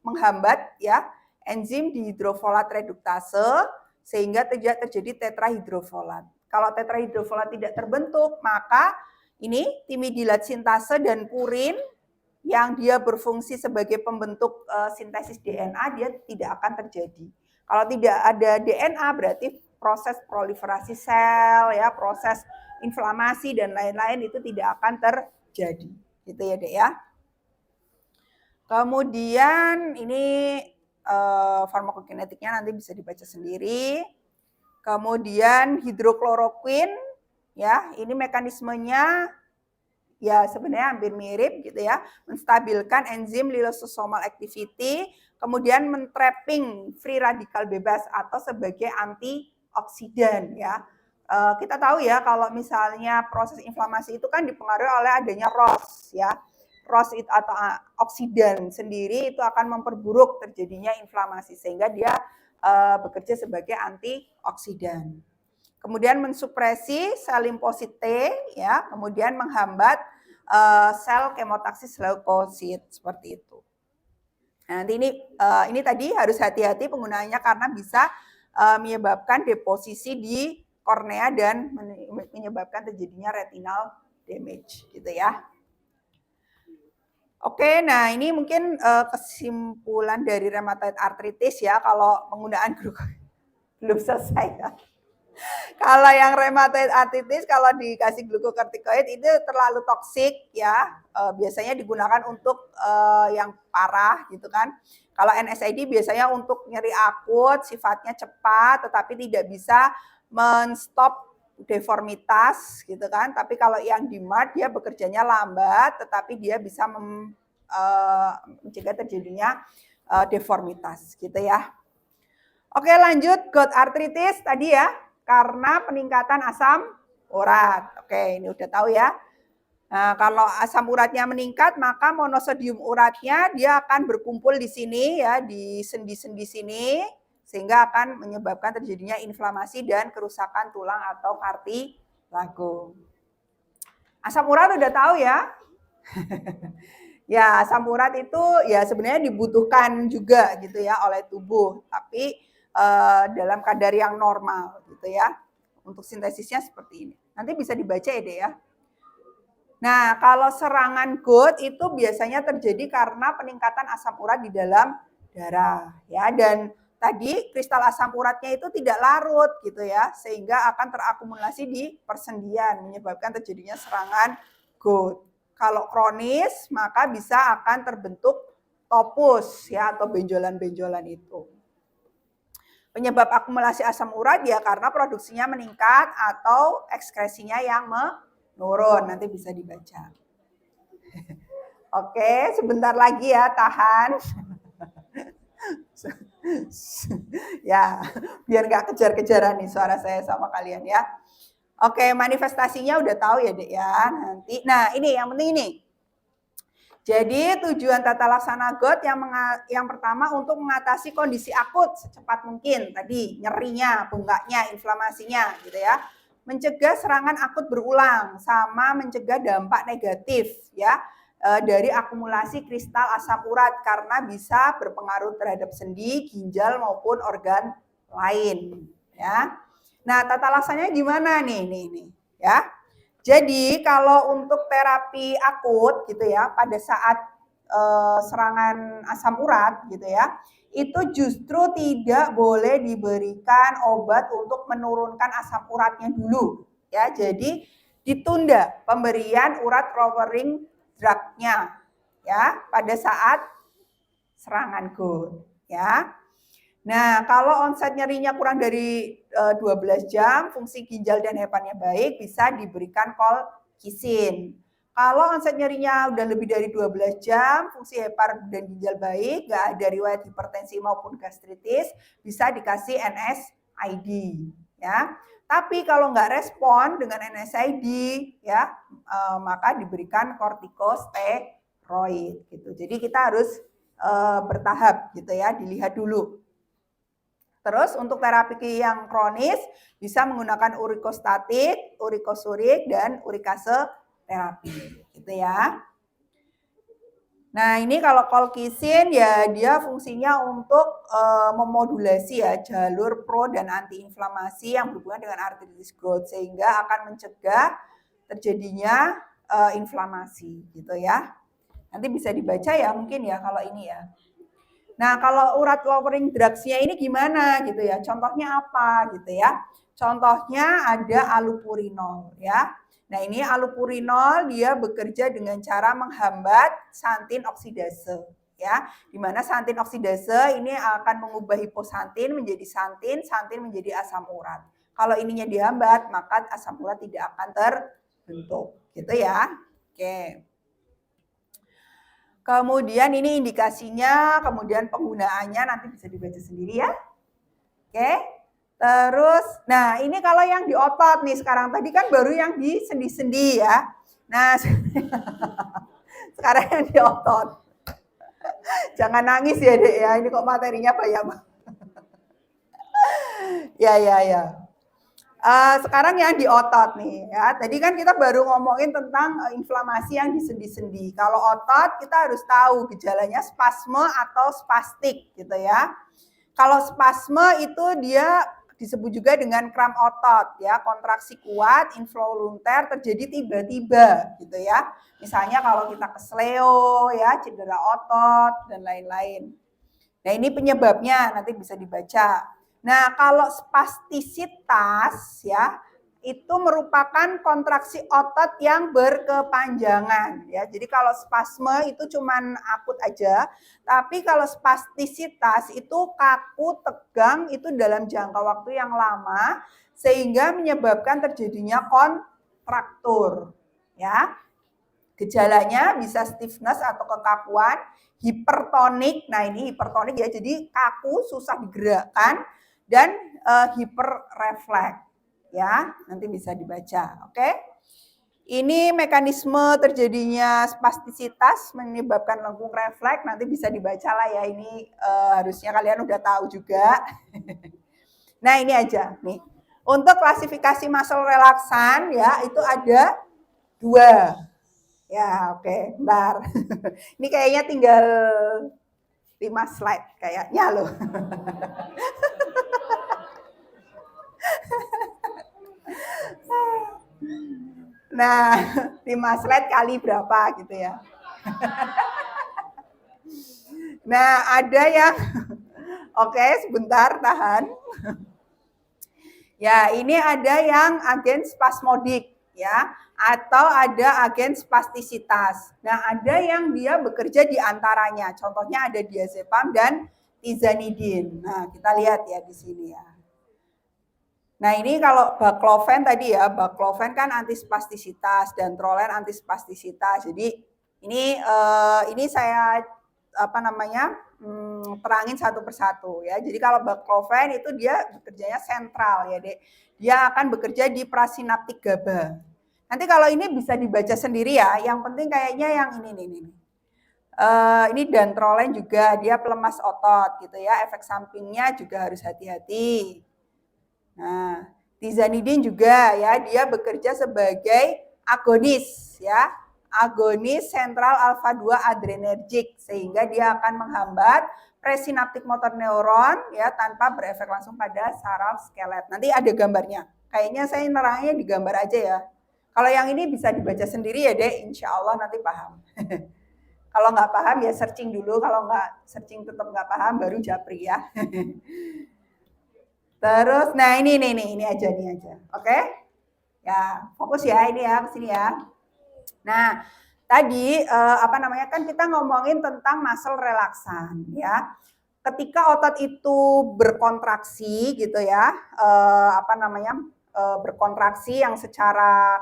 menghambat ya enzim dihidrofolat reduktase sehingga tidak terjadi tetrahidrofolat. Kalau tetrahidrofolat tidak terbentuk, maka ini timidilat sintase dan purin yang dia berfungsi sebagai pembentuk sintesis DNA dia tidak akan terjadi. Kalau tidak ada DNA berarti proses proliferasi sel ya, proses inflamasi dan lain-lain itu tidak akan terjadi. Gitu ya, Dek ya. Kemudian ini farmakokinetiknya nanti bisa dibaca sendiri. Kemudian hidrokloroquin ya, ini mekanismenya ya sebenarnya hampir mirip gitu ya, menstabilkan enzim lysosomal activity, kemudian mentrapping free radikal bebas atau sebagai antioksidan ya. Kita tahu ya kalau misalnya proses inflamasi itu kan dipengaruhi oleh adanya ROS ya. ROS itu atau oksidan sendiri itu akan memperburuk terjadinya inflamasi sehingga dia bekerja sebagai antioksidan. Kemudian mensupresi sel limfosit T ya, kemudian menghambat sel kemotaksis leukosit seperti itu. Nah, nanti ini tadi harus hati-hati penggunaannya karena bisa menyebabkan deposisi di kornea dan menyebabkan terjadinya retinal damage gitu ya. Oke, nah ini mungkin kesimpulan dari rheumatoid arthritis ya, kalau penggunaan belum selesai ya. Kalau yang rheumatoid arthritis kalau dikasih glukokortikoid itu terlalu toksik ya, biasanya digunakan untuk yang parah gitu kan. Kalau NSAID biasanya untuk nyeri akut, sifatnya cepat tetapi tidak bisa menstop deformitas gitu kan. Tapi kalau yang DMARD dia bekerjanya lambat tetapi dia bisa mencegah terjadinya deformitas gitu ya. Oke, lanjut gout arthritis tadi ya, karena peningkatan asam urat. Oke, ini udah tahu ya. Nah, kalau asam uratnya meningkat, maka monosodium uratnya dia akan berkumpul di sini ya, di sendi-sendi sini, sehingga akan menyebabkan terjadinya inflamasi dan kerusakan tulang atau kartilago. Asam urat udah tahu ya. Ya, asam urat itu ya sebenarnya dibutuhkan juga gitu ya oleh tubuh, tapi dalam kadar yang normal gitu ya. Untuk sintesisnya seperti ini. Nanti bisa dibaca ya, Dek ya. Nah, kalau serangan gout itu biasanya terjadi karena peningkatan asam urat di dalam darah ya, dan tadi kristal asam uratnya itu tidak larut gitu ya, sehingga akan terakumulasi di persendian menyebabkan terjadinya serangan gout. Kalau kronis maka bisa akan terbentuk topus ya atau benjolan-benjolan itu. Penyebab akumulasi asam urat ya karena produksinya meningkat atau ekskresinya yang menurun. Nanti bisa dibaca. Oke, sebentar lagi ya, tahan. Ya, biar nggak kejar-kejaran nih suara saya sama kalian ya. Oke, manifestasinya udah tahu ya, Dek ya. Nanti, nah ini yang penting ini. Jadi tujuan tata laksana gout yang pertama untuk mengatasi kondisi akut secepat mungkin, tadi nyerinya, bengkaknya, inflamasinya gitu ya. Mencegah serangan akut berulang sama mencegah dampak negatif ya dari akumulasi kristal asam urat karena bisa berpengaruh terhadap sendi, ginjal maupun organ lain ya. Nah, tata laksananya gimana nih ya. Jadi kalau untuk terapi akut gitu ya, pada saat serangan asam urat gitu ya, itu justru tidak boleh diberikan obat untuk menurunkan asam uratnya dulu ya. Jadi ditunda pemberian urat lowering drug-nya ya pada saat serangan gout ya. Nah, kalau onset nyerinya kurang dari 12 jam, fungsi ginjal dan hepatinnya baik, bisa diberikan colchicine. Kalau onset nyerinya udah lebih dari 12 jam, fungsi hepar dan ginjal baik, nggak ada riwayat hipertensi maupun gastritis, bisa dikasih NSAID. Ya. Tapi kalau nggak respon dengan NSAID, ya maka diberikan kortikosteroid. Gitu. Jadi kita harus bertahap, gitu ya, dilihat dulu. Terus untuk terapi yang kronis bisa menggunakan urikostatik, urikosurik, dan urikase terapi, gitu ya. Nah ini kalau colchicine ya dia fungsinya untuk memodulasi ya jalur pro dan antiinflamasi yang berhubungan dengan arteritis growth sehingga akan mencegah terjadinya inflamasi, gitu ya. Nanti bisa dibaca ya mungkin ya kalau ini ya. Nah, kalau urat lowering drugs-nya ini gimana gitu ya? Contohnya apa gitu ya? Contohnya ada allopurinol ya. Nah, ini allopurinol dia bekerja dengan cara menghambat santin oksidase ya. Di mana santin oksidase ini akan mengubah hiposantin menjadi santin, santin menjadi asam urat. Kalau ininya dihambat, maka asam urat tidak akan terbentuk gitu ya. Oke. Kemudian ini indikasinya, kemudian penggunaannya nanti bisa dibaca sendiri ya. Oke. Terus, nah ini kalau yang di otot nih sekarang, tadi kan baru yang di sendi-sendi ya. Nah, sekarang yang di otot. Jangan nangis ya Dek ya, ini kok materinya banyak banget. Ya. Sekarang yang di otot nih ya. Tadi kan kita baru ngomongin tentang inflamasi yang di sendi-sendi. Kalau otot kita harus tahu gejalanya spasme atau spastik gitu ya. Kalau spasme itu dia disebut juga dengan kram otot ya, kontraksi kuat, involunter terjadi tiba-tiba gitu ya. Misalnya kalau kita kesleo ya, cedera otot dan lain-lain. Nah, ini penyebabnya nanti bisa dibaca. Nah, kalau spastisitas ya, itu merupakan kontraksi otot yang berkepanjangan ya. Jadi kalau spasme itu cuman akut aja, tapi kalau spastisitas itu kaku, tegang itu dalam jangka waktu yang lama sehingga menyebabkan terjadinya kontraktur ya. Gejalanya bisa stiffness atau kekakuan, hipertonik. Nah, ini hipertonik ya, jadi kaku, susah digerakkan dan hiperrefleks. Ya, nanti bisa dibaca. Oke. Ini mekanisme terjadinya spastisitas menyebabkan lengkung refleks, nanti bisa dibaca lah ya. Ini harusnya kalian udah tahu juga. Nah, ini aja nih. Untuk klasifikasi muscle relaksan ya, itu ada 2. Ya, oke. Bentar. Ini kayaknya tinggal 5 slide kayaknya loh. Nah, 5 slide kali berapa gitu ya. Nah, ada yang oke, sebentar tahan. Ya, ini ada yang agen spasmodik ya, atau ada agen spastisitas. Nah, ada yang dia bekerja di antaranya. Contohnya ada diazepam dan tizanidin. Nah, kita lihat ya di sini ya. Nah, ini kalau baclofen tadi ya, baclofen kan antispastisitas dan trolen antispastisitas. Jadi ini saya terangin satu persatu ya. Jadi kalau baclofen itu dia bekerjanya sentral ya, Dek. Dia akan bekerja di prasinaptik GABA. Nanti kalau ini bisa dibaca sendiri ya. Yang penting kayaknya yang ini. Ini dantrolen juga dia pelemas otot gitu ya. Efek sampingnya juga harus hati-hati. Nah, tizanidin juga ya, dia bekerja sebagai agonis ya. Agonis sentral alfa 2 adrenergic sehingga dia akan menghambat presinaptik motor neuron ya tanpa berefek langsung pada saraf skelet. Nanti ada gambarnya. Kayaknya saya nerangnya di gambar aja ya. Kalau yang ini bisa dibaca sendiri ya, Dek. Insya Allah nanti paham. Kalau nggak paham ya searching dulu. Kalau nggak searching tetap nggak paham baru japri ya. Terus, nah ini aja. Oke? Ya, fokus ya ini ya, kesini ya. Nah, tadi kan kita ngomongin tentang muscle relaksan ya. ketika otot itu berkontraksi gitu ya, berkontraksi yang secara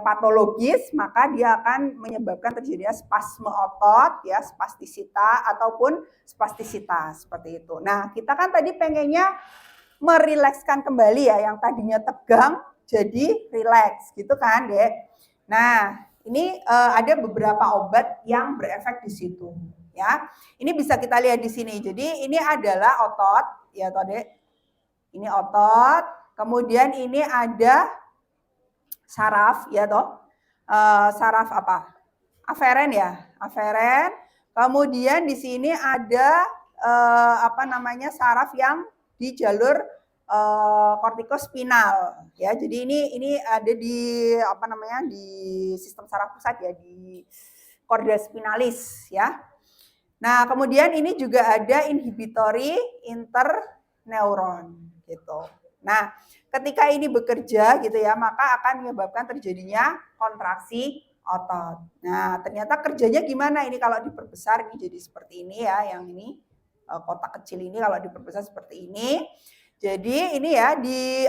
patologis, maka dia akan menyebabkan terjadinya spasme otot, ya, spastisita ataupun spastisitas seperti itu. Nah, kita kan tadi pengennya merilekskan kembali ya, yang tadinya tegang jadi rileks, gitu kan, Dek. Nah, ini ada beberapa obat yang berefek di situ, ya. Ini bisa kita lihat di sini. Jadi ini adalah otot, ya, toh, Dek. Ini otot. Kemudian ini ada saraf, ya toh, saraf apa? Aferen ya, aferen. Kemudian di sini ada saraf yang di jalur kortikospinal, ya. Jadi ini ada di di sistem saraf pusat ya, di korda spinalis, ya. Nah, kemudian ini juga ada inhibitory interneuron gitu. Nah, ketika ini bekerja gitu ya, maka akan menyebabkan terjadinya kontraksi otot. Nah, ternyata kerjanya gimana ini kalau diperbesar ini jadi seperti ini ya, yang ini kotak kecil ini kalau diperbesar seperti ini. Jadi ini ya di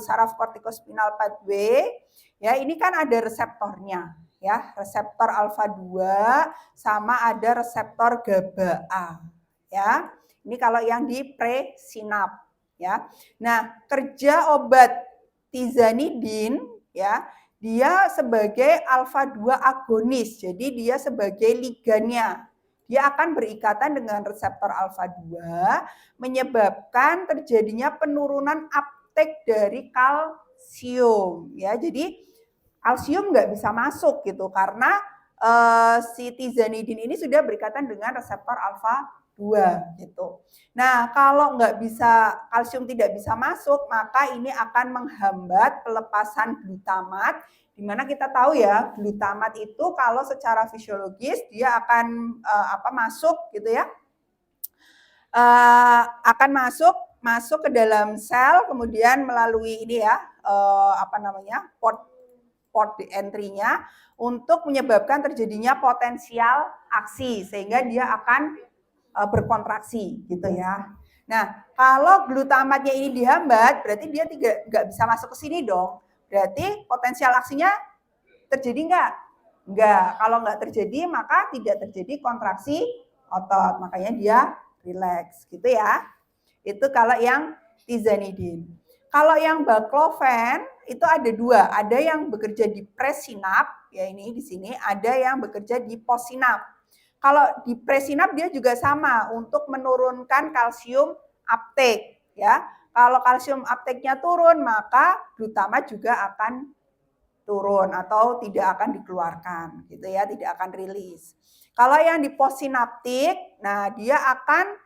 saraf kortikospinal pathway ya, ini kan ada reseptornya ya, reseptor alfa 2 sama ada reseptor GABA A ya. Ini kalau yang di presinap ya. Nah, kerja obat tizanidin ya, dia sebagai alfa 2 agonis. Jadi dia sebagai ligannya. Dia akan berikatan dengan reseptor alfa 2 menyebabkan terjadinya penurunan uptake dari kalsium ya. Jadi kalsium nggak bisa masuk gitu karena si tizanidin ini sudah berikatan dengan reseptor alfa 2 gitu. Nah, kalau nggak bisa, kalsium tidak bisa masuk, maka ini akan menghambat pelepasan glutamat, di mana kita tahu ya, glutamat itu kalau secara fisiologis dia akan masuk gitu ya. Akan masuk ke dalam sel, kemudian melalui ini ya, port entry-nya untuk menyebabkan terjadinya potensial aksi sehingga dia akan berkontraksi gitu ya. Nah, kalau glutamatnya ini dihambat, berarti dia nggak bisa masuk ke sini dong. Berarti potensial aksinya terjadi nggak? Nggak. Kalau nggak terjadi, maka tidak terjadi kontraksi otot. Makanya dia rileks gitu ya. Itu kalau yang tizanidin. Kalau yang baclofen itu ada dua, ada yang bekerja di presinap, ya ini di sini, ada yang bekerja di postsinap. Kalau di presinap dia juga sama untuk menurunkan kalsium uptake, ya. Kalau kalsium uptake-nya turun, maka glutamat juga akan turun atau tidak akan dikeluarkan, gitu ya, tidak akan rilis. Kalau yang di postsinaptik, nah dia akan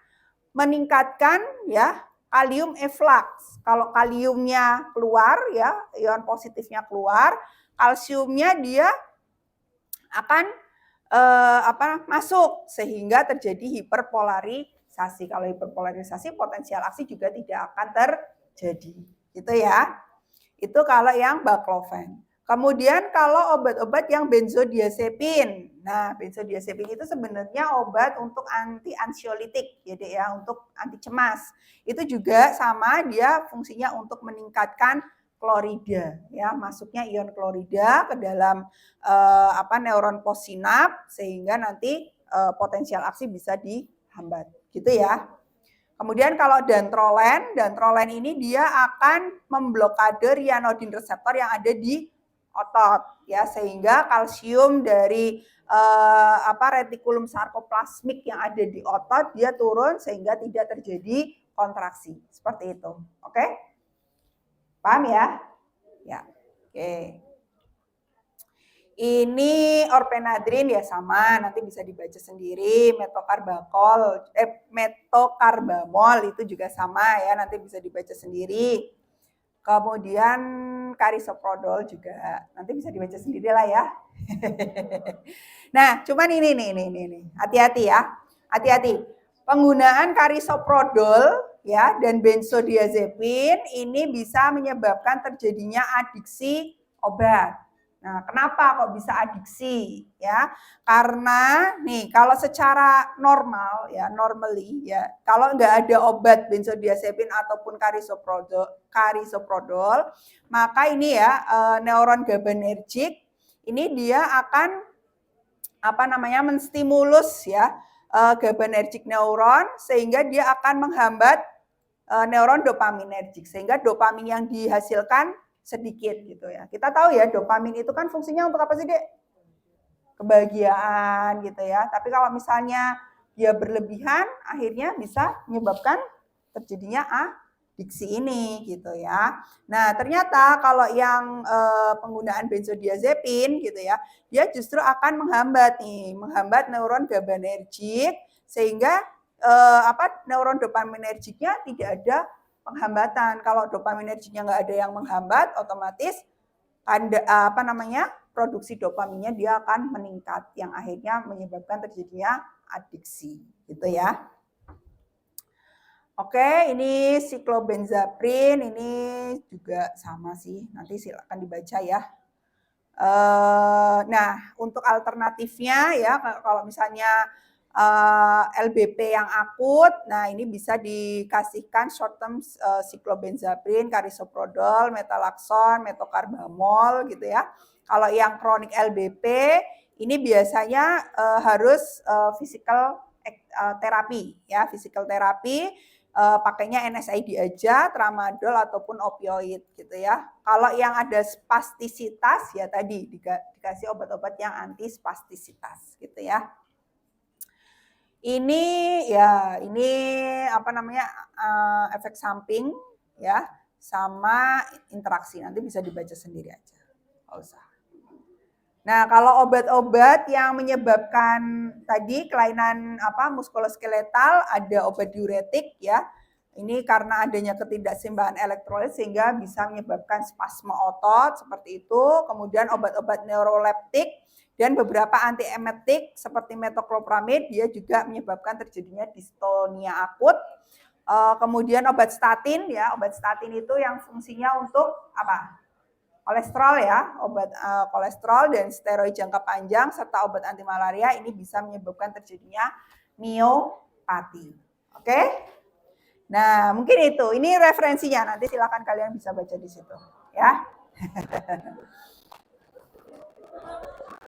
meningkatkan ya kalium efflux. Kalau kaliumnya keluar ya, ion positifnya keluar, kalsiumnya dia akan masuk sehingga terjadi hiperpolarisasi. Kalau hiperpolarisasi potensial aksi juga tidak akan terjadi. Gitu ya. Itu kalau yang baclofen. Kemudian kalau obat-obat yang benzodiazepin. Nah, benzodiazepin itu sebenarnya obat untuk anti-ansiolitik, jadi ya, untuk anti cemas. Itu juga sama, dia fungsinya untuk meningkatkan klorida, ya, masuknya ion klorida ke dalam neuron postsinap sehingga nanti potensial aksi bisa dihambat, gitu ya. Kemudian kalau dantrolen ini dia akan memblokade ryanodin reseptor yang ada di otot ya, sehingga kalsium dari retikulum sarkoplasmik yang ada di otot dia turun sehingga tidak terjadi kontraksi. Seperti itu. Oke? Paham ya? Ya. Oke. Ini orpenadrin ya sama, nanti bisa dibaca sendiri. Metokarbamol itu juga sama ya, nanti bisa dibaca sendiri. Kemudian karisoprodol juga, nanti bisa dibaca sendiri lah ya. Nah, cuman ini, hati-hati ya, hati-hati. Penggunaan karisoprodol ya dan benzodiazepin ini bisa menyebabkan terjadinya adiksi obat. Nah, kenapa kok bisa adiksi ya? Karena nih kalau secara normal ya, normally ya, kalau nggak ada obat benzodiazepin ataupun karisoprodol, maka ini ya neuron GABAergic ini dia akan menstimulus ya GABAergic neuron sehingga dia akan menghambat neuron dopaminergic sehingga dopamin yang dihasilkan sedikit gitu ya. Kita tahu ya dopamin itu kan fungsinya untuk apa sih, Dek? Kebahagiaan gitu ya. Tapi kalau misalnya dia berlebihan akhirnya bisa menyebabkan terjadinya adiksi ini gitu ya. Nah, ternyata kalau yang penggunaan benzodiazepin gitu ya, dia justru akan menghambat neuron GABAergic sehingga neuron dopaminergicnya tidak ada penghambatan. Kalau dopaminergicnya nggak ada yang menghambat, otomatis produksi dopaminnya dia akan meningkat yang akhirnya menyebabkan terjadinya adiksi gitu ya. Oke, ini siklobenzaprin ini juga sama sih, nanti silakan dibaca ya. Nah, untuk alternatifnya ya kalau misalnya LBP yang akut, nah ini bisa dikasihkan short term siklobenzaprin, karisoprodol, metalaxon, metokarbamol gitu ya. Kalau yang kronik LBP ini biasanya harus physical terapi ya, physical terapi. Pakainya NSAID aja, tramadol ataupun opioid gitu ya. Kalau yang ada spastisitas ya tadi dikasih obat-obat yang anti spastisitas gitu ya. Ini ya efek samping ya sama interaksi, nanti bisa dibaca sendiri aja. Nggak usah. Nah, kalau obat-obat yang menyebabkan tadi kelainan muskuloskeletal, ada obat diuretik ya. Ini karena adanya ketidakseimbangan elektrolit sehingga bisa menyebabkan spasme otot seperti itu. Kemudian obat-obat neuroleptik dan beberapa antiemetik seperti metoclopramid dia juga menyebabkan terjadinya distonia akut. Kemudian obat statin ya, obat statin itu yang fungsinya untuk apa? Kolesterol ya, obat kolesterol dan steroid jangka panjang serta obat anti malaria ini bisa menyebabkan terjadinya miopati. Oke? Nah, mungkin itu. Ini referensinya. Nanti silakan kalian bisa baca di situ, ya.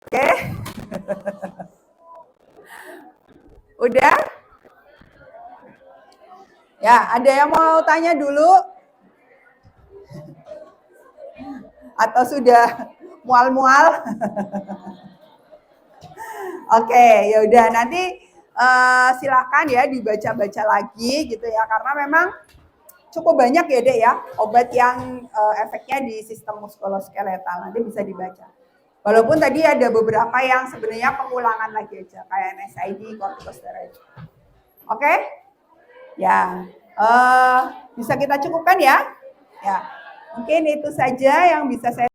Oke? Udah? Ya, ada yang mau tanya dulu? Atau sudah mual-mual? Oke, ya udah nanti silakan ya dibaca-baca lagi gitu ya, karena memang cukup banyak ya Dek ya obat yang efeknya di sistem muskuloskeletal, nanti bisa dibaca. Walaupun tadi ada beberapa yang sebenarnya pengulangan lagi aja kayak NSAID, corticosteroid. Oke? Ya, bisa kita cukupkan ya? Ya, mungkin itu saja yang bisa saya